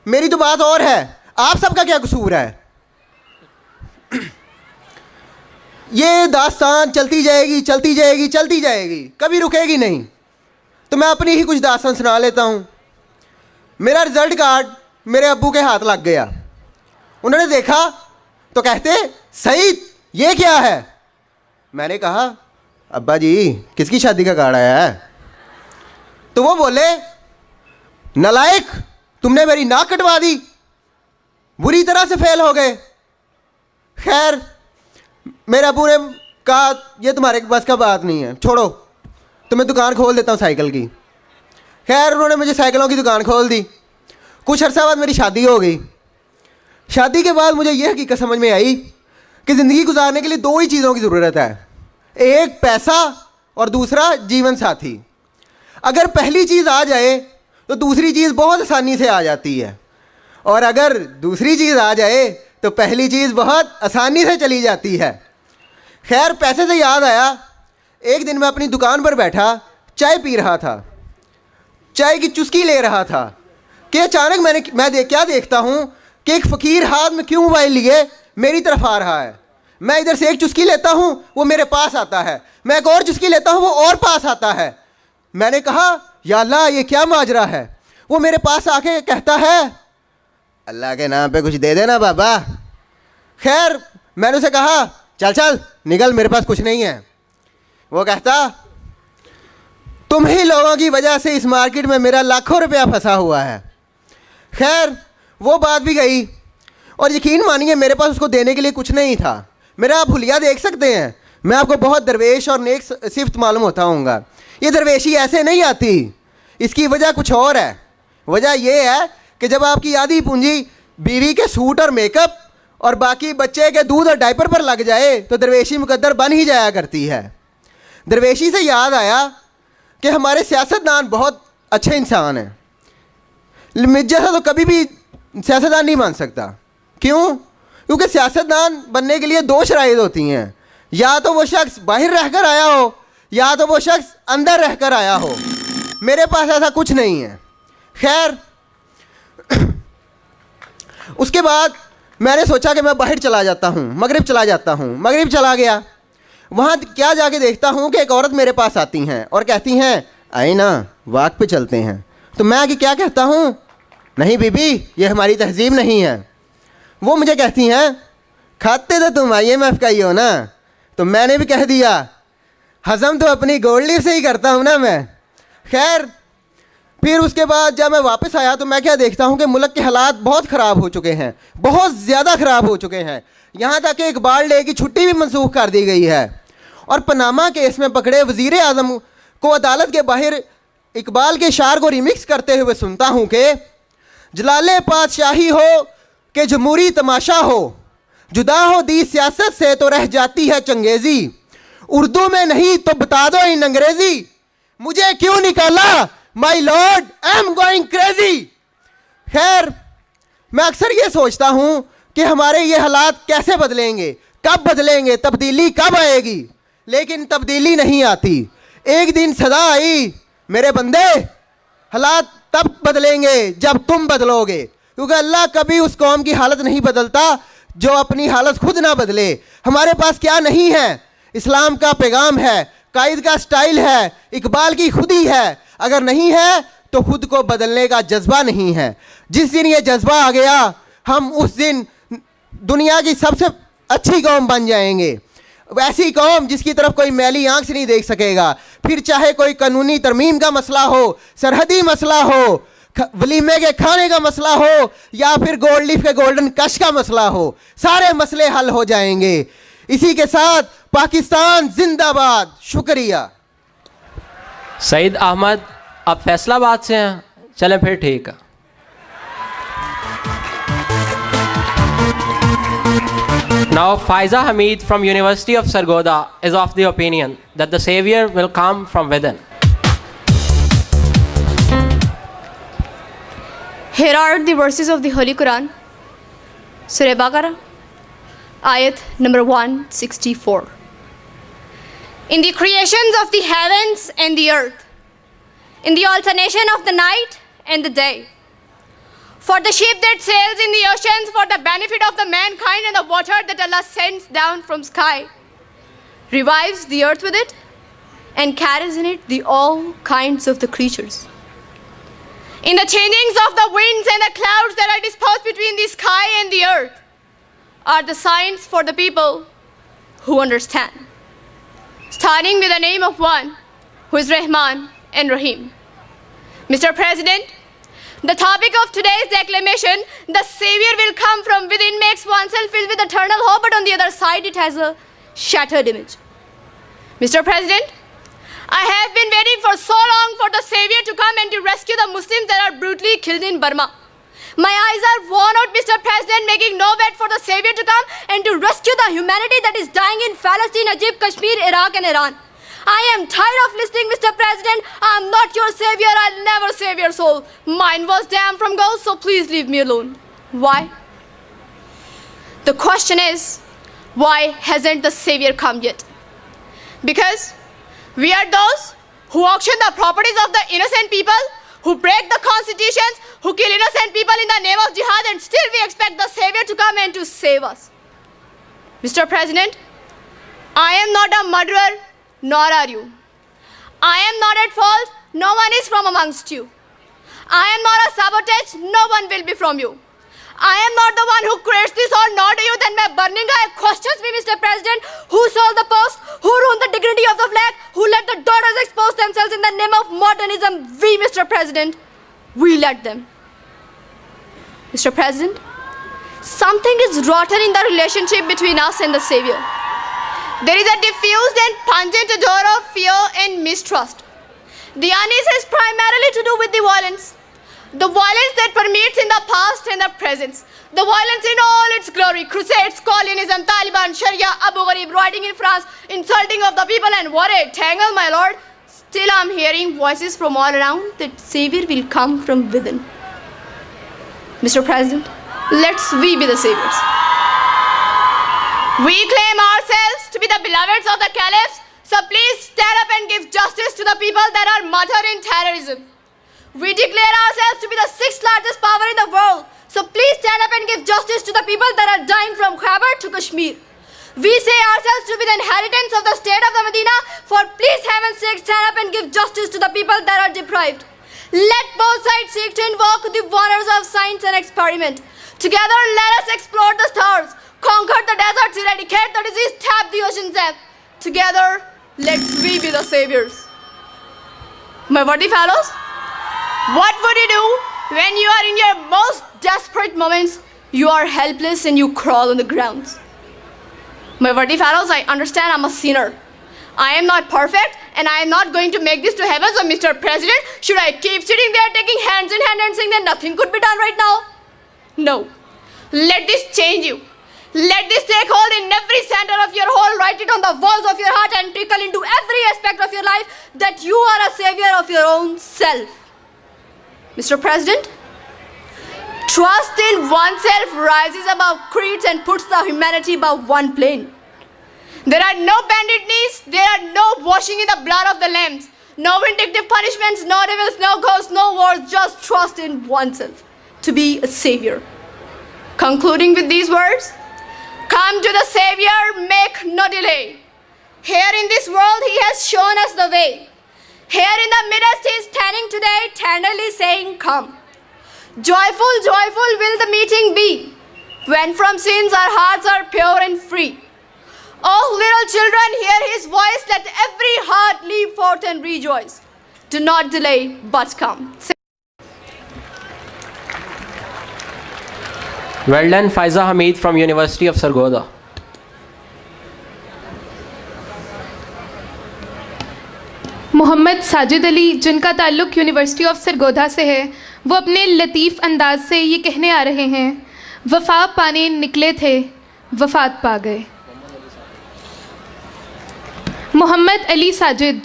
मेरी तो बात और है, आप सबका क्या कसूर है? ये दास्तान चलती जाएगी, चलती जाएगी, चलती जाएगी, कभी रुकेगी नहीं। तो मैं अपनी ही कुछ दास्तान सुना लेता हूँ। मेरा रिज़ल्ट कार्ड मेरे अब्बू के हाथ लग गया। उन्होंने देखा तो कहते, सईद ये क्या है? मैंने कहा, अब्बा जी किसकी शादी का कार्ड आया है? तो वो बोले, नालायक, तुमने मेरी नाक कटवा दी, बुरी तरह से फेल हो गए। खैर, मेरे अबू ने कहा, ये तुम्हारे बस का बात नहीं है, छोड़ो, तो मैं दुकान खोल देता हूँ साइकिल की। खैर, उन्होंने मुझे साइकिलों की दुकान खोल दी। कुछ अर्सा बाद मेरी शादी हो गई। शादी के बाद मुझे यह हकीकत समझ में आई कि ज़िंदगी गुजारने के लिए दो ही चीज़ों की ज़रूरत है, एक पैसा और दूसरा जीवन साथी। अगर पहली चीज़ आ जाए तो दूसरी चीज़ बहुत आसानी से आ जाती है, और अगर दूसरी चीज़ आ जाए तो पहली चीज़ बहुत आसानी से चली जाती है। खैर, पैसे से याद आया, एक दिन मैं अपनी दुकान पर बैठा चाय पी रहा था, चाय की चुस्की ले रहा था कि अचानक मैं क्या देखता हूँ कि एक फ़कीर हाथ में क्यों मोबाइल लिए मेरी तरफ आ रहा है। मैं इधर से एक चुस्की लेता हूँ, वो मेरे पास आता है, मैं एक और चुस्की लेता हूँ, वो और पास आता है। मैंने कहा, या अल्लाह, ये क्या माजरा है? वो मेरे पास आके कहता है, अल्लाह के नाम पे कुछ दे देना बाबा। खैर, मैंने उसे कहा, चल चल निकल, मेरे पास कुछ नहीं है। वो कहता, तुम ही लोगों की वजह से इस मार्केट में मेरा लाखों रुपया फंसा हुआ है। खैर, वो बात भी गई, और यकीन मानिए मेरे पास उसको देने के लिए कुछ नहीं था। मेरा आप हुलिया देख सकते हैं, मैं आपको बहुत दरवेश और नेक सिफ्त मालूम होता हूँगा। ये दरवेशी ऐसे नहीं आती, इसकी वजह कुछ और है। वजह यह है कि जब आपकी आधी पूंजी बीवी के सूट और मेकअप और बाकी बच्चे के दूध और डायपर पर लग जाए तो दरवेशी मुकद्दर बन ही जाया करती है। दरवेशी से याद आया कि हमारे सियासतदान बहुत अच्छे इंसान हैं। मुझ जैसा तो कभी भी सियासतदान नहीं बन सकता। क्यों? क्योंकि सियासतदान बनने के लिए दो शराइत होती हैं, या तो वो शख्स बाहर रहकर आया हो या तो वो शख्स अंदर रहकर आया हो। मेरे पास ऐसा कुछ नहीं है। खैर, उसके बाद मैंने सोचा कि मैं बाहर चला जाता हूँ, मगरिब चला जाता हूँ। मगरिब चला गया, वहाँ क्या जाके देखता हूँ कि एक औरत मेरे पास आती हैं और कहती हैं, आए ना वाक पे चलते हैं। तो मैं कि क्या कहता हूँ, नहीं बीबी, ये हमारी तहजीब नहीं है। वो मुझे कहती हैं खाते तो तुम IMF का ही हो ना, तो मैंने भी कह दिया हज़म तो अपनी गोल्ड लीफ से ही करता हूँ ना मैं। खैर, फिर उसके बाद जब मैं वापस आया तो मैं क्या देखता हूँ कि मुल्क के हालात बहुत ख़राब हो चुके हैं, बहुत ज़्यादा ख़राब हो चुके हैं। यहाँ तक कि इकबाल डे की छुट्टी भी मनसूख कर दी गई है। और पनामा केस में पकड़े वज़ीर आज़म को अदालत के बाहर इकबाल के शार को रिमिक्स करते हुए सुनता हूँ कि जलाले पातशाही हो कि जमहूरी तमाशा हो, जुदा हो दी सियासत से तो रह जाती है चंगेज़ी, उर्दू में नहीं तो बता दो इन अंग्रेज़ी, मुझे क्यों निकाला my lord I am going crazy. खैर, मैं अक्सर ये सोचता हूँ कि हमारे ये हालात कैसे बदलेंगे, कब बदलेंगे, तब्दीली कब आएगी, लेकिन तब्दीली नहीं आती। एक दिन सदा आई मेरे बंदे, हालात तब बदलेंगे जब तुम बदलोगे, क्योंकि अल्लाह कभी उस कौम की हालत नहीं बदलता जो अपनी हालत खुद ना बदले। हमारे पास क्या नहीं है? इस्लाम का पैगाम है, कायद का स्टाइल है, इकबाल की खुदी है। अगर नहीं है तो खुद को बदलने का जज्बा नहीं है। जिस दिन ये जज्बा आ गया, हम उस दिन दुनिया की सबसे अच्छी कौम बन जाएंगे, वैसी कौम जिसकी तरफ कोई मैली आंख से नहीं देख सकेगा। फिर चाहे कोई कानूनी तरमीम का मसला हो, सरहदी मसला हो, वलीमे के खाने का मसला हो, या फिर गोल्ड लीफ के गोल्डन कश का मसला हो, सारे मसले हल हो जाएंगे। इसी के साथ पाकिस्तान जिंदाबाद। शुक्रिया। सईद अहमद अब फैसलाबाद से हैं, चलें फिर ठीक है। Now Faiza Hamid from University of Sargodha is of the opinion that the savior will come from within. Here are the verses of the Holy Quran. Surah Baqarah, ayat number 164. In the creations of the heavens and the earth, in the alternation of the night and the day, for the ship that sails in the oceans, for the benefit of the mankind, and the water that Allah sends down from sky, revives the earth with it, and carries in it the all kinds of the creatures. In the changings of the winds and the clouds that are disposed between the sky and the earth are the signs for the people who understand. Starting with the name of one who is Rahman and Rahim. Mr. President, the topic of today's declamation, the Savior will come from within, makes oneself filled with eternal hope, but on the other side it has a shattered image. Mr. President, I have been waiting for so long for the Savior to come and to rescue the Muslims that are brutally killed in Burma. My eyes are worn out, Mr. President, making no wait for the Savior to come and to rescue the humanity that is dying in Palestine, Egypt, Kashmir, Iraq and Iran. I am tired of listening, Mr. President. I am not your savior. I'll never save your soul. Mine was damned from ghosts, so please leave me alone. Why? The question is, why hasn't the Savior come yet? Because we are those who auction the properties of the innocent people, who break the constitutions, who kill innocent people in the name of jihad, and still we expect the Savior to come and to save us. Mr. President, I am not a murderer, nor are you. I am not at fault, no one is from amongst you. I am not a sabotage, no one will be from you. I am not the one who creates this all, nor do you. Then my burning eye questions me, Mr. President, who sold the post, who ruined the dignity of the flag, who let the daughters expose themselves in the name of modernism. We, Mr. President, we let them. Mr. President, something is rotten in the relationship between us and the Savior. There is a diffused and pungent odor of fear and mistrust. The unease is primarily to do with the violence. The violence that permeates in the past and the present. The violence in all its glory. Crusades, colonialism, Taliban, Sharia, Abu Ghraib, rioting in France, insulting of the people, and what a tangle, my lord. Still I'm hearing voices from all around that Savior will come from within. Mr. President, let's we be the saviors. We claim ourselves to be the beloveds of the caliphs, so please stand up and give justice to the people that are martyred in terrorism. We declare ourselves to be the 6th largest power in the world, so please stand up and give justice to the people that are dying from Khyber to Kashmir. We say ourselves to be the inheritance of the state of the Medina, for please heaven's sake stand up and give justice to the people that are deprived. Let both sides seek to invoke the wonders of science and experiment. Together, let us explore the stars, conquer the deserts, eradicate the disease, tap the ocean's depth. Together, let's we be the saviors. My worthy fellows, what would you do when you are in your most desperate moments? You are helpless and you crawl on the ground. My worthy fellows, I understand I'm a sinner. I am not perfect and I am not going to make this to heaven. So Mr. President, should I keep sitting there taking hands in hand and saying that nothing could be done right now? No. Let this change you. Let this take hold in every center of your whole. Write it on the walls of your heart and trickle into every aspect of your life that you are a savior of your own self. Mr. President, trust in oneself rises above creeds and puts the humanity above one plane. There are no bended knees, there are no washing in the blood of the lambs, no vindictive punishments, no devils, no ghosts, no wars, just trust in oneself to be a savior. Concluding with these words, come to the Savior, make no delay. Here in this world He has shown us the way. Here in the midst He is standing today, tenderly saying, come. Joyful, joyful will the meeting be, when from sins our hearts are pure and free. Oh, little children, hear His voice, let every heart leap forth and rejoice. Do not delay, but come. Well done, Faiza Hamid from University of Sargodha. Mohammad Sajid Ali, जिनका ताल्लुक़ university of Sargodha से है, वो अपने लतीफ़ अंदाज से ये कहने आ रहे हैं, वफ़ा पाने निकले थे, वफ़ात पा गए। मोहम्मद अली साजिद।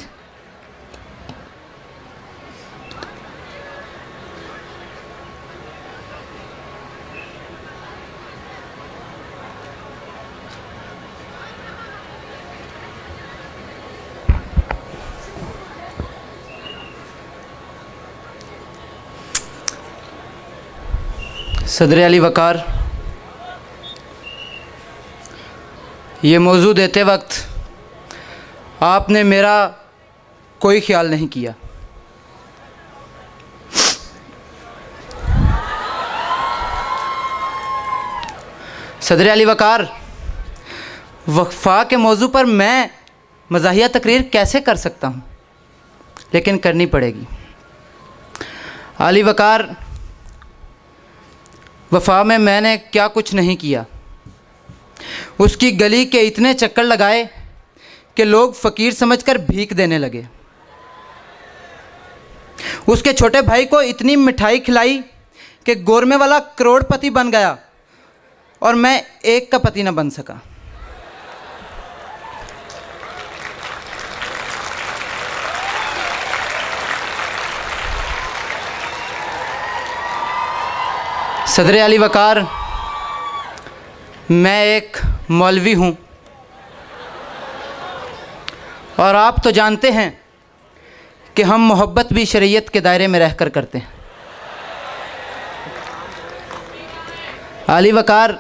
सदर अली वकार, ये मौजू देते वक्त आपने मेरा कोई ख्याल नहीं किया। सदर अली वकार, वफ़ा के मौजू पर मैं मज़ाहिया तकरीर कैसे कर सकता हूँ, लेकिन करनी पड़ेगी। अली वकार, वफ़ा में मैंने क्या कुछ नहीं किया। उसकी गली के इतने चक्कर लगाए कि लोग फ़कीर समझकर भीख देने लगे। उसके छोटे भाई को इतनी मिठाई खिलाई कि गोरमे वाला करोड़पति बन गया और मैं एक का पति न बन सका। सदर अली वकार, मैं एक मौलवी हूँ और आप तो जानते हैं कि हम मोहब्बत भी शरीयत के दायरे में रहकर करते हैं। अली वकार,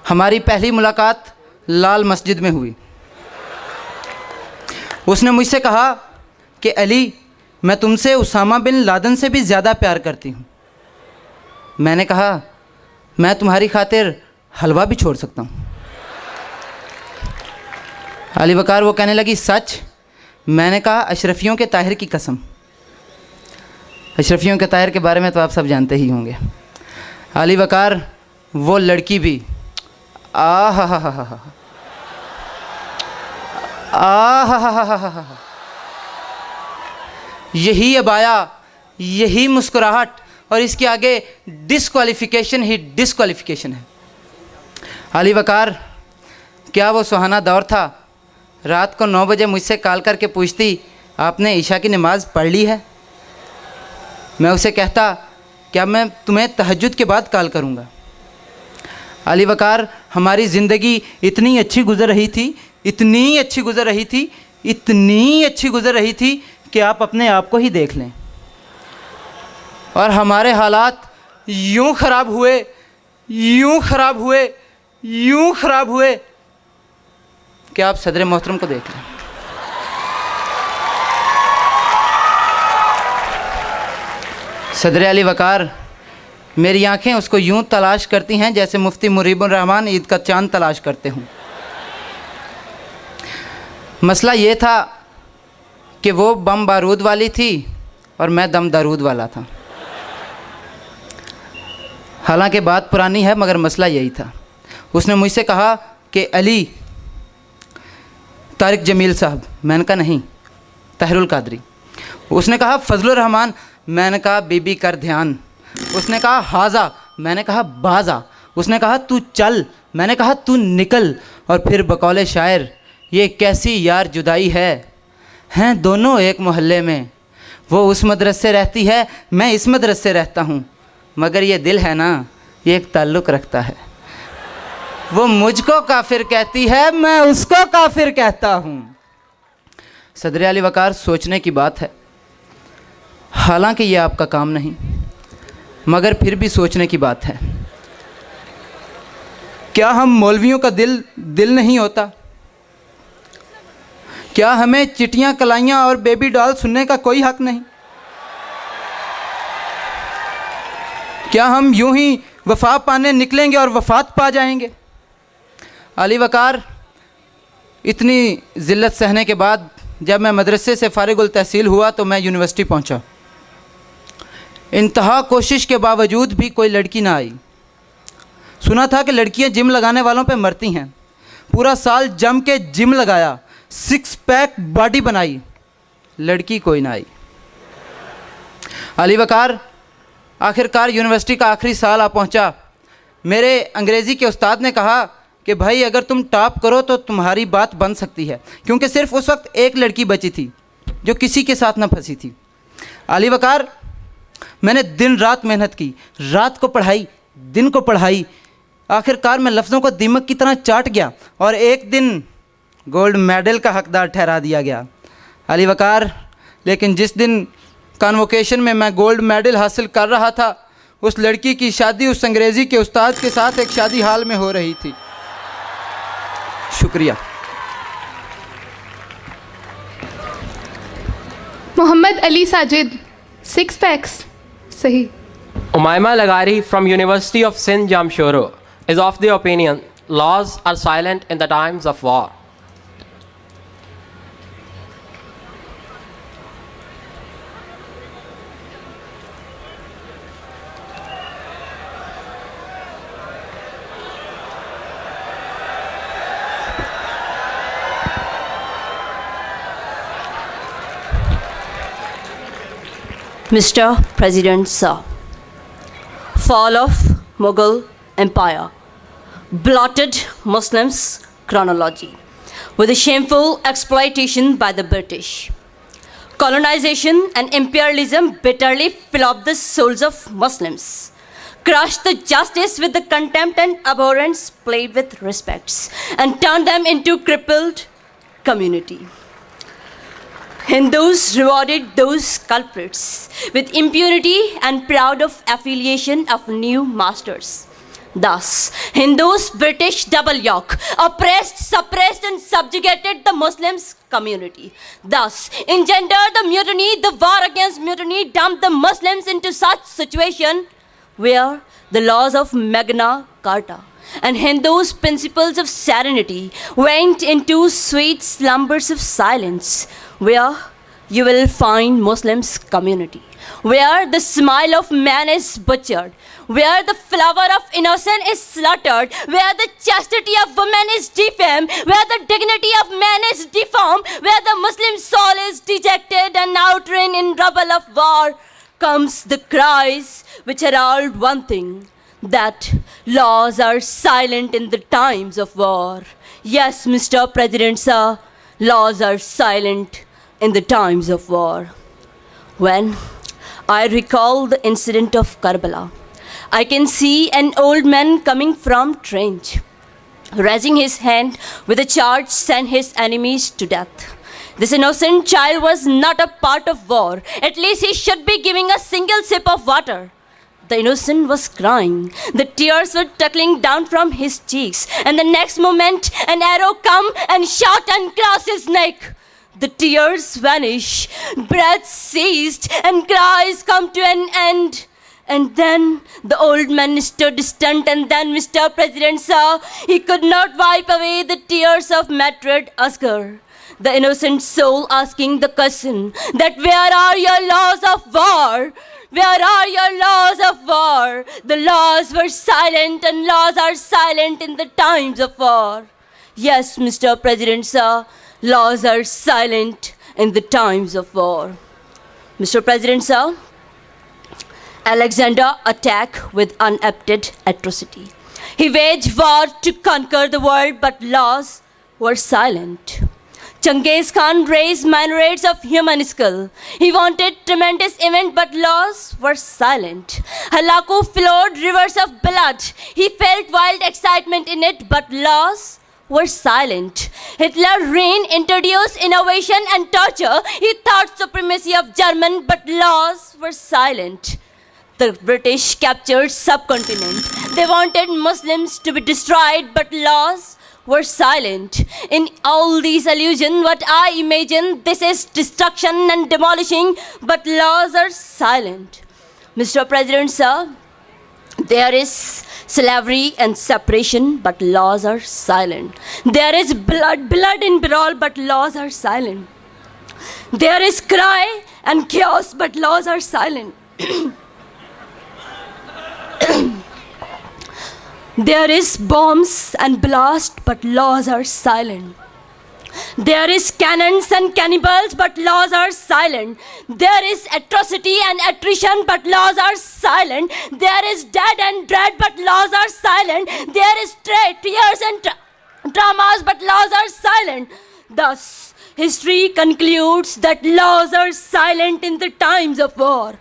हमारी पहली मुलाकात लाल मस्जिद में हुई। उसने मुझसे कहा कि अली, मैं तुमसे उसामा बिन लादेन से भी ज़्यादा प्यार करती हूँ। मैंने कहा, मैं तुम्हारी खातिर हलवा भी छोड़ सकता हूँ। अली वकार, वो कहने लगी, सच? मैंने कहा, अशरफियों के ताहिर की कसम। अशरफियों के ताहिर के बारे में तो आप सब जानते ही होंगे। अली वकार, वो लड़की भी यही अबाया, यही मुस्कुराहट और इसके आगे डिस्क्वालिफिकेशन ही डिस्क्वालिफिकेशन है। अली वकार, क्या वो सुहाना दौर था, रात को 9 बजे मुझसे कॉल करके पूछती, आपने ईशा की नमाज़ पढ़ ली है? मैं उसे कहता, क्या मैं तुम्हें तहज्जुद के बाद कॉल करूँगा। अली वकार, हमारी ज़िंदगी इतनी अच्छी गुज़र रही थी, इतनी अच्छी गुज़र रही थी, इतनी अच्छी गुज़र रही थी कि आप अपने आप को ही देख लें। और हमारे हालात यूँ ख़राब हुए, यूँ ख़राब हुए, यूँ ख़राब हुए कि आप सदर मोहतरम को देख लें। सदर अली वकार, मेरी आंखें उसको यूं तलाश करती हैं जैसे मुफ्ती मुरीबुर रहमान ईद का चांद तलाश करते हूँ। मसला ये था कि वो बम बारूद वाली थी और मैं दम दारूद वाला था। हालांकि बात पुरानी है मगर मसला यही था। उसने मुझसे कहा कि अली तारिक जमील साहब, मैंने कहा नहीं, ताहिरुल कादरी। उसने कहा फजलुर रहमान, मैंने कहा बीबी कर ध्यान। उसने कहा हाजा, मैंने कहा बाजा। उसने कहा तू चल, मैंने कहा तू निकल। और फिर बकौले शायर, ये कैसी यार जुदाई है, हैं दोनों एक मोहल्ले में। वो उस मदरसे से रहती है, मैं इस मदरसे से रहता हूँ, मगर ये दिल है ना, ये एक ताल्लुक़ रखता है। वो मुझको काफिर कहती है, मैं उसको काफिर कहता हूँ। सदर अली वकार, सोचने की बात है। हालांकि ये आपका काम नहीं, मगर फिर भी सोचने की बात है। क्या हम मौलवियों का दिल नहीं होता? क्या हमें चिटियां, कलाइयाँ और बेबी डॉल सुनने का कोई हक नहीं? क्या हम यूं ही वफा पाने निकलेंगे और वफात पा जाएंगे? अली वकार, इतनी ज़िल्लत सहने के बाद जब मैं मदरसे से फारिगुल तहसील हुआ तो मैं यूनिवर्सिटी पहुंचा। इंतहा कोशिश के बावजूद भी कोई लड़की ना आई। सुना था कि लड़कियां जिम लगाने वालों पे मरती हैं। पूरा साल जम के जिम लगाया, 6 पैक बॉडी बनाई, लड़की कोई ना आई। अली वकार, आखिरकार यूनिवर्सिटी का आखिरी साल आ पहुंचा। मेरे अंग्रेज़ी के उस्ताद ने कहा कि भाई अगर तुम टॉप करो तो तुम्हारी बात बन सकती है, क्योंकि सिर्फ उस वक्त एक लड़की बची थी जो किसी के साथ ना फंसी थी। अली वकार, मैंने दिन रात मेहनत की, रात को पढ़ाई, दिन को पढ़ाई। आखिरकार मैं लफ्ज़ों को दीमक की तरह चाट गया और एक दिन गोल्ड मेडल का हकदार ठहरा दिया गया। अली वकार, लेकिन जिस दिन कॉन्वोकेशन में मैं गोल्ड मेडल हासिल कर रहा था, उस लड़की की शादी उस अंग्रेज़ी के उस्ताद के साथ एक शादी हाल में हो रही थी। शुक्रिया। मोहम्मद अली साजिद, 6 पैक्स, सही। Umayma Lagari from University of Sindh Jamshoro is of the opinion laws are silent in the times of war. Mr. President, sir. Fall of Mughal Empire blotted Muslims' chronology with a shameful exploitation by the British. Colonization and imperialism bitterly flogged the souls of Muslims, crushed the justice with the contempt and abhorrence played with respects, and turned them into crippled community. Hindus rewarded those culprits with impunity and proud of affiliation of new masters. Thus, Hindus' British double yoke oppressed, suppressed and subjugated the Muslims community. Thus, engendered the mutiny, the war against mutiny dumped the Muslims into such situation where the laws of Magna Carta and Hindus' principles of serenity went into sweet slumbers of silence, where you will find Muslims community, where the smile of man is butchered, where the flower of innocence is slaughtered, where the chastity of woman is defamed, where the dignity of man is deformed, where the Muslim soul is dejected and outrun in rubble of war, comes the cries which herald one thing, that laws are silent in the times of war. Yes, Mr. President, sir, laws are silent in the times of war. When I recall the incident of Karbala, I can see an old man coming from trench, raising his hand with a charge send his enemies to death. This innocent child was not a part of war. At least he should be giving a single sip of water. The innocent was crying. The tears were trickling down from his cheeks. And the next moment, an arrow come and shot and cross his neck. the tears vanish, breath ceased, and cries come to an end. And then the old man stood distant, and then Mr. President saw he could not wipe away the tears of martyred Asghar, the innocent soul asking the question that where are your laws of war? Where are your laws of war? The laws were silent, and laws are silent in the times of war. Yes, Mr. President sir, laws are silent in the times of war. Mr. President sir, Alexander attacked with unabated atrocity. He waged war to conquer the world, but laws were silent. Genghis Khan raised minarets of human skull. He wanted tremendous event, but laws were silent. Halako flowed rivers of blood. He felt wild excitement in it, but laws were silent. Hitler reigned, introduced innovation and torture. He thought supremacy of German, but laws were silent. The British captured subcontinent. They wanted Muslims to be destroyed, but laws were silent. In all these illusions, what I imagine, this is destruction and demolishing, but laws are silent. Mr. President sir, there is slavery and separation, but laws are silent. There is blood in brawl, but laws are silent. There is cry and chaos, but laws are silent. There is bombs and blast, but laws are silent. There is cannons and cannibals, but laws are silent. There is atrocity and attrition, but laws are silent. There is dead and dread, but laws are silent. There is tears and dramas, but laws are silent. Thus, history concludes that laws are silent in the times of war.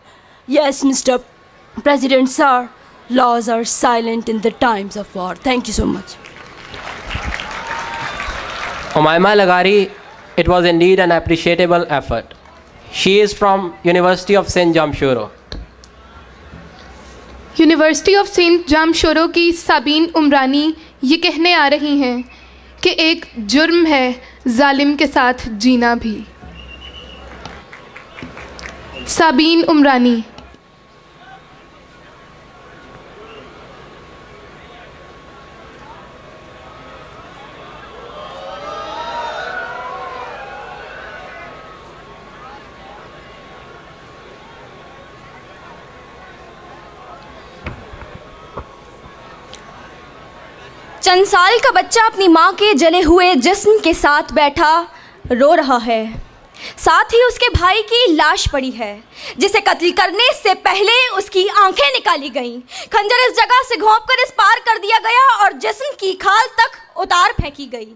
Yes, Mr. President sir, laws are silent in the times of war. Thank you so much. Umayma Lagari, it was indeed an appreciable effort. She is from University of St. Jamshoro. University of Saint Jamshoro की साबीन उमरानी ये कहने आ रही हैं कि एक जुर्म है जालिम के साथ जीना भी। साबीन उमरानी। चंद साल का बच्चा अपनी माँ के जले हुए जिस्म के साथ बैठा रो रहा है। साथ ही उसके भाई की लाश पड़ी है जिसे कत्ल करने से पहले उसकी आंखें निकाली गईं। खंजर इस जगह से घोंपकर इस पार कर दिया गया और जिस्म की खाल तक उतार फेंकी गई।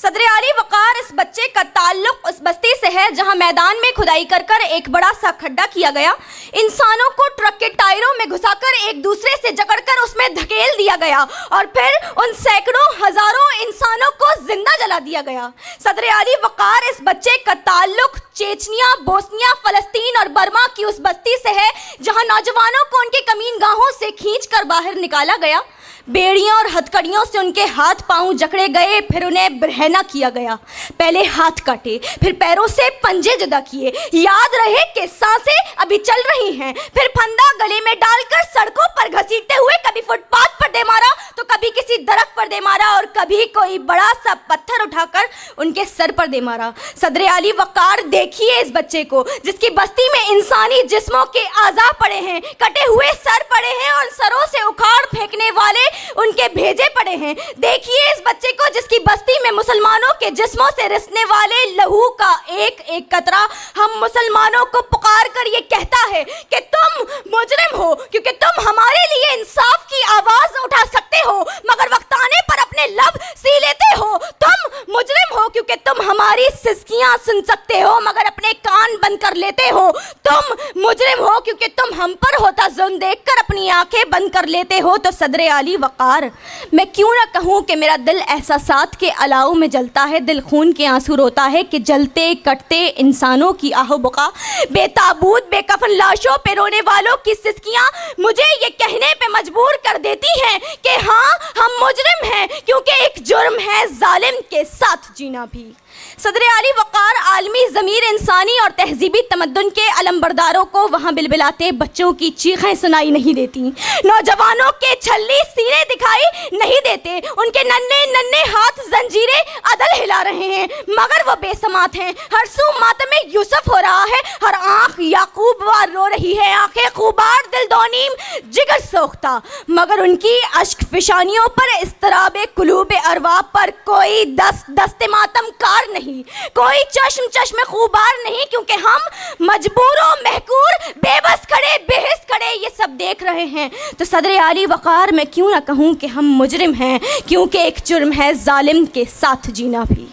सदर आली वकार इस बच्चे का ताल्लुक उस बस्ती से है जहां मैदान में खुदाई कर कर एक बड़ा सा खड्डा किया गया। इंसानों को ट्रक के टायरों में घुसाकर एक दूसरे से जकड़कर उसमें धकेल दिया गया और फिर उन सैकड़ों हजारों इंसानों को जिंदा जला दिया गया। सदर आली वकार इस बच्चे का ताल्लुक चेचनिया, बोस्निया, फलस्तीन और बर्मा की उस बस्ती से है जहां नौजवानों को उनके कमीन गाहों से खींचकर बाहर निकाला गया। बेड़ियों और हथकड़ियों से उनके हाथ पांव जकड़े गए, फिर उन्हें बरहना किया गया। पहले हाथ काटे, फिर पैरों से पंजे जुदा किए। याद रहे कि सांसें अभी चल रही हैं। फिर फंदा गले में डालकर सड़कों पर घसीटते हुए कभी फुटपाथ पर दे मारा तो कभी किसी दरख्त पर दे मारा और कभी कोई बड़ा सा पत्थर उठाकर उनके सर पर दे मारा। सदर आली वकार, देखिए इस बच्चे को जिसकी बस्ती में इंसानी जिस्मों के आज़ा पड़े हैं, कटे हुए सर पड़े हैं और सरों से उखाड़ फेंकने वाले उनके भेजे पड़े हैं। देखिए इस बच्चे को जिसकी बस्ती में मुसलमानों के जिस्मों से रिसने वाले लहू का एक एक कतरा हम मुसलमानों को पुकार कर ये कहता है कि तुम मुजरिम हो क्योंकि तुम हमारे लिए इंसाफ की आवाज उठा सकते हो मगर वक्त आने पर अपने लब सी लेते हो। तुम मुजरिम हो क्योंकि तुम हमारी सिसकियां सुन सकते हो मगर अपने कान बंद कर लेते हो। तुम मुजरिम हो क्योंकि तुम हम पर होता जुल्म देखकर अपनी आंखें बंद कर लेते हो। तो सदर आली वक़ार, मैं क्यों ना कहूँ कि मेरा दिल एहसासात के अलाव में जलता है, दिल खून के आंसू रोता है कि जलते कटते इंसानों की आहो बुका, बेताबूत बेकफन लाशों पे रोने वालों की सिसकियाँ मुझे ये कहने पे मजबूर कर देती हैं कि हाँ हम मुजरिम हैं, क्योंकि एक जुर्म है जालिम के साथ जीना भी। सदर आली वक़ार आलमी ज़मीर इंसानी और तहजीबी तमद्दुन के अलमबरदारों को वहाँ बिलबिलाते बच्चों की चीखें सुनाई नहीं देती, नौजवानों के छल्ली सीने दिखाई नहीं देते, उनके नन्हे नन्हे हाथ जंजीरें अदल हिला रहे हैं मगर वो बेसमात हैं। हर सू मातमे यूसुफ हो रहा है, हर आँख याकूब वार रो रही है, आँखें खूबार दिल दोनीम जिगर सोख्ता, मगर उनकी अश्क फिशानियों पर इस्तराबे कुलूब अरवा पर कोई दस्ते मातम कार नहीं, कोई चश्म खूबार नहीं, क्योंकि हम मजबूरों महकूर बेबस खड़े बेहिस खड़े ये सब देख रहे हैं। तो सदर आली वक़ार, मैं क्यों ना कहूँ कि हम मुजरिम हैं, क्योंकि एक जुर्म है जालिम के साथ जीना भी।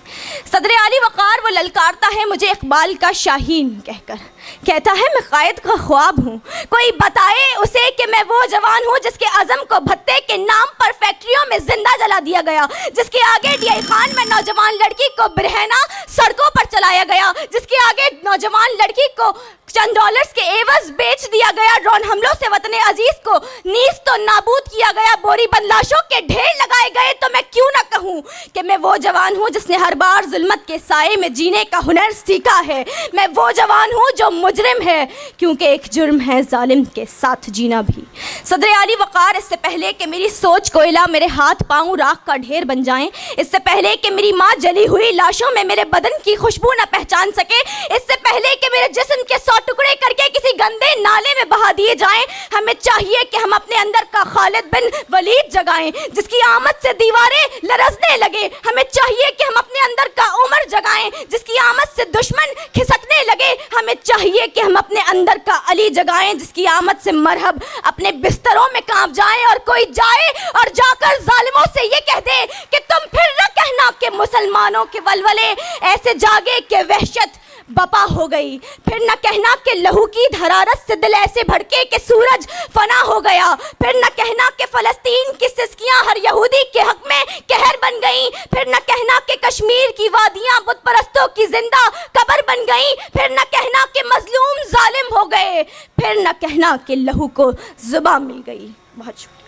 सदर आली वक़ार वो ललकारता है मुझे इकबाल का शाहीन कहकर, कहता है मैं कायद का ख्वाब हूँ, कोई बताए उसे कि मैं वो जवान हूँ जिसके अज़म को भत्ते के नाम पर फैक्ट्रियों में जिंदा जला दिया गया, जिसके आगे DI खान में नौजवान लड़की को बिरहना सड़कों पर चलाया गया, जिसके आगे नौजवान लड़की को चंद डॉलर्स के एवज बेच दिया गया, ड्रोन हमलों से वतने अजीज को नीस तो नाबूद किया गया, बोरी बंद लाशों के ढेर लगाए गए। तो मैं क्यों ना कहूँ कि मैं वो जवान हूँ जिसने हर बार जुल्मत के साए में जीने का हुनर सीखा है, मैं वो जवान हूँ जो मुजरिम है, क्योंकि एक जुर्म है जालिम के साथ जीना भी। सदर आली वक़ार, इससे पहले कि मेरी सोच कोयला मेरे हाथ पाँव राख का ढेर बन जाएं, इससे पहले कि मेरी माँ जली हुई लाशों में मेरे बदन की खुशबू न पहचान सके, इससे पहले कि मेरे जिस्म के 100 टुकड़े करके किसी गंदे नाले में बहा दिए जाएं, हमें चाहिए कि हम अपने अंदर का खालिद बिन वलीद जगाएं, जिसकी आमद से दीवारें लरजने लगे। हमें चाहिए कि हम अपने अंदर का उमर जगाएं, जिसकी आमद से दुश्मन खिसकने लगे। हमें चाहिए कि हम अपने अंदर का अली जगाएं, जिसकी आमद से मरहब अपने बिस्तरों में कांप जाएं, और कोई जाए और जाकर जालिमों से ये कह दे कि तुम फिर न कहना कि मुसलमानों के वलवले ऐसे जागे कि वहशत बपा हो गई, फिर न कहना कि लहू की धरारत से दिल ऐसे भड़के कि सूरज फना हो गया, फिर न कहना कि फ़लस्तीन की सिसकियां हर यहूदी के हक में कहर बन गईं, फिर न कहना कि कश्मीर की वादियां बुत परस्तों की जिंदा कब्र बन गईं, फिर न कहना कि मजलूम जालिम हो गए, फिर न कहना कि लहू को जुबान मिल गई। बहुत शुक्रिया।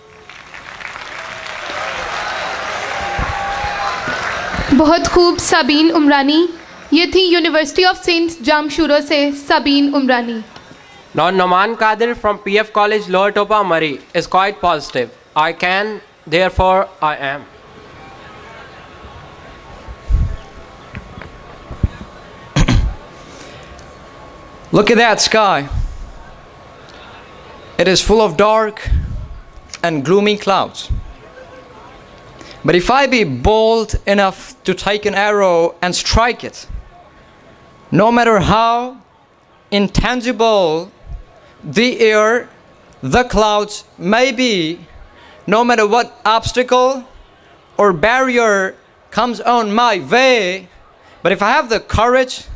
बहुत खूब साबीन उमरानी। ये थी यूनिवर्सिटी ऑफ सेंट जामशूरो से साबीन उमरानी। Now Noman Qadir from PF College Lower Topa Murray is quite positive. I can, therefore I am. Look at that sky. It is full of dark and gloomy clouds. But if I be bold enough to take an arrow and strike it, no matter how intangible the air, the clouds may be, no matter what obstacle or barrier comes on my way, but if I have the courage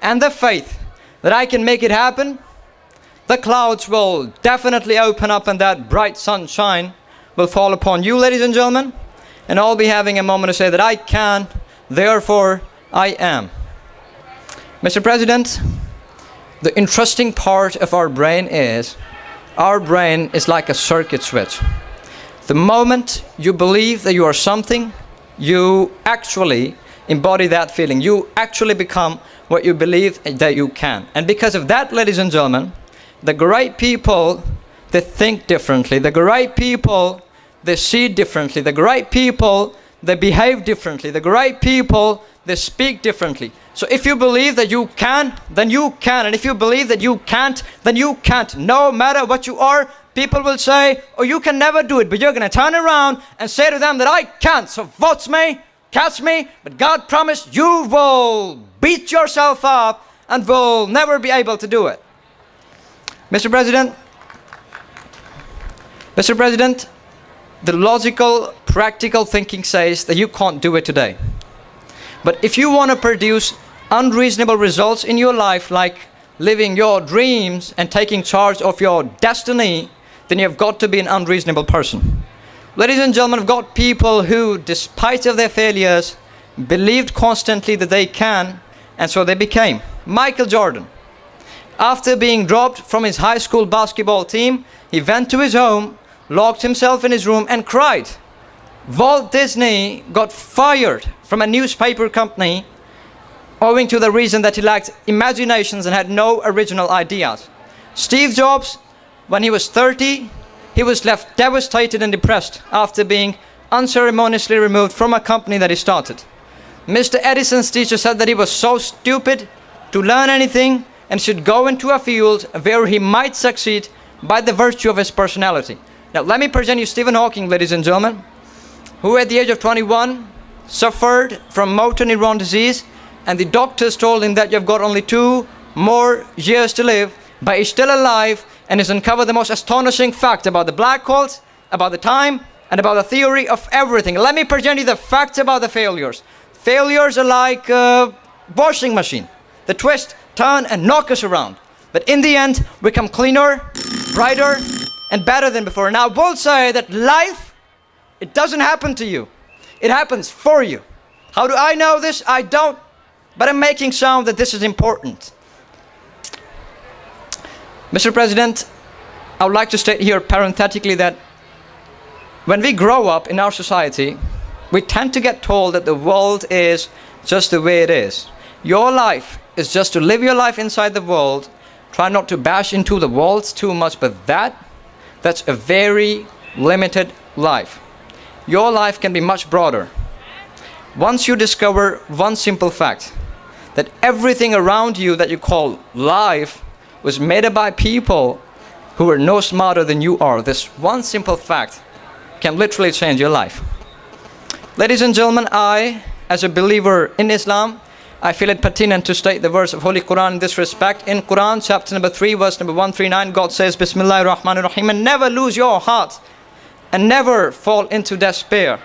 and the faith that I can make it happen, the clouds will definitely open up and that bright sunshine will fall upon you, ladies and gentlemen, and I'll be having a moment to say that I can, therefore I am. Mr. President, the interesting part of our brain is like a circuit switch. The moment you believe that you are something, you actually embody that feeling. You actually become what you believe that you can. And because of that, ladies and gentlemen, the great people, they think differently. The great people, they see differently. The great people, they behave differently. The great people, they speak differently. So if you believe that you can, then you can. And if you believe that you can't, then you can't. No matter what you are, people will say, oh, you can never do it. But you're going to turn around and say to them that I can't. So vote me, catch me, but God promised you will beat yourself up and will never be able to do it. Mr. President, the logical, practical thinking says that you can't do it today. But if you want to produce unreasonable results in your life, like living your dreams and taking charge of your destiny, then you've got to be an unreasonable person. Ladies and gentlemen, I've got people who, despite of their failures, believed constantly that they can, and so they became. Michael Jordan, after being dropped from his high school basketball team, he went to his home, locked himself in his room and cried. Walt Disney got fired from a newspaper company owing to the reason that he lacked imaginations and had no original ideas. Steve Jobs, when he was 30, he was left devastated and depressed after being unceremoniously removed from a company that he started. Mr. Edison's teacher said that he was so stupid to learn anything and should go into a field where he might succeed by the virtue of his personality. Now let me present you Stephen Hawking, ladies and gentlemen, who at the age of 21 suffered from motor neuron disease, and the doctors told him that you've got only 2 more years to live, but he's still alive and has uncovered the most astonishing fact about the black holes, about the time, and about the theory of everything. Let me present you the facts about the failures. Failures are like a washing machine. They twist, turn, and knock us around. But in the end, we come cleaner, brighter, and better than before. Now, I will say that life, it doesn't happen to you. It happens for you. How do I know this? I don't. But I'm making sound that this is important. Mr. President, I would like to state here parenthetically that when we grow up in our society, we tend to get told that the world is just the way it is. Your life is just to live your life inside the world. Try not to bash into the walls too much, but that's a very limited life. Your life can be much broader. Once you discover one simple fact, that everything around you that you call life was made up by people who are no smarter than you are. This one simple fact can literally change your life. Ladies and gentlemen, I, as a believer in Islam, I feel it pertinent to state the verse of Holy Quran in this respect. In Quran, chapter number 3, verse number 139, God says, Bismillahir Rahmanir Rahim, and never lose your heart and never fall into despair,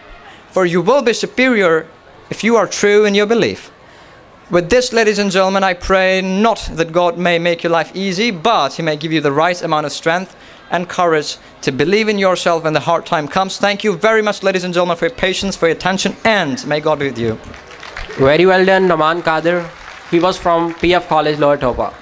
for you will be superior if you are true in your belief. With this, ladies and gentlemen, I pray not that God may make your life easy, but He may give you the right amount of strength and courage to believe in yourself when the hard time comes. Thank you very much, ladies and gentlemen, for your patience, for your attention, and may God be with you. Very well done, Naman Kadir. He was from PF College, Lower Topa.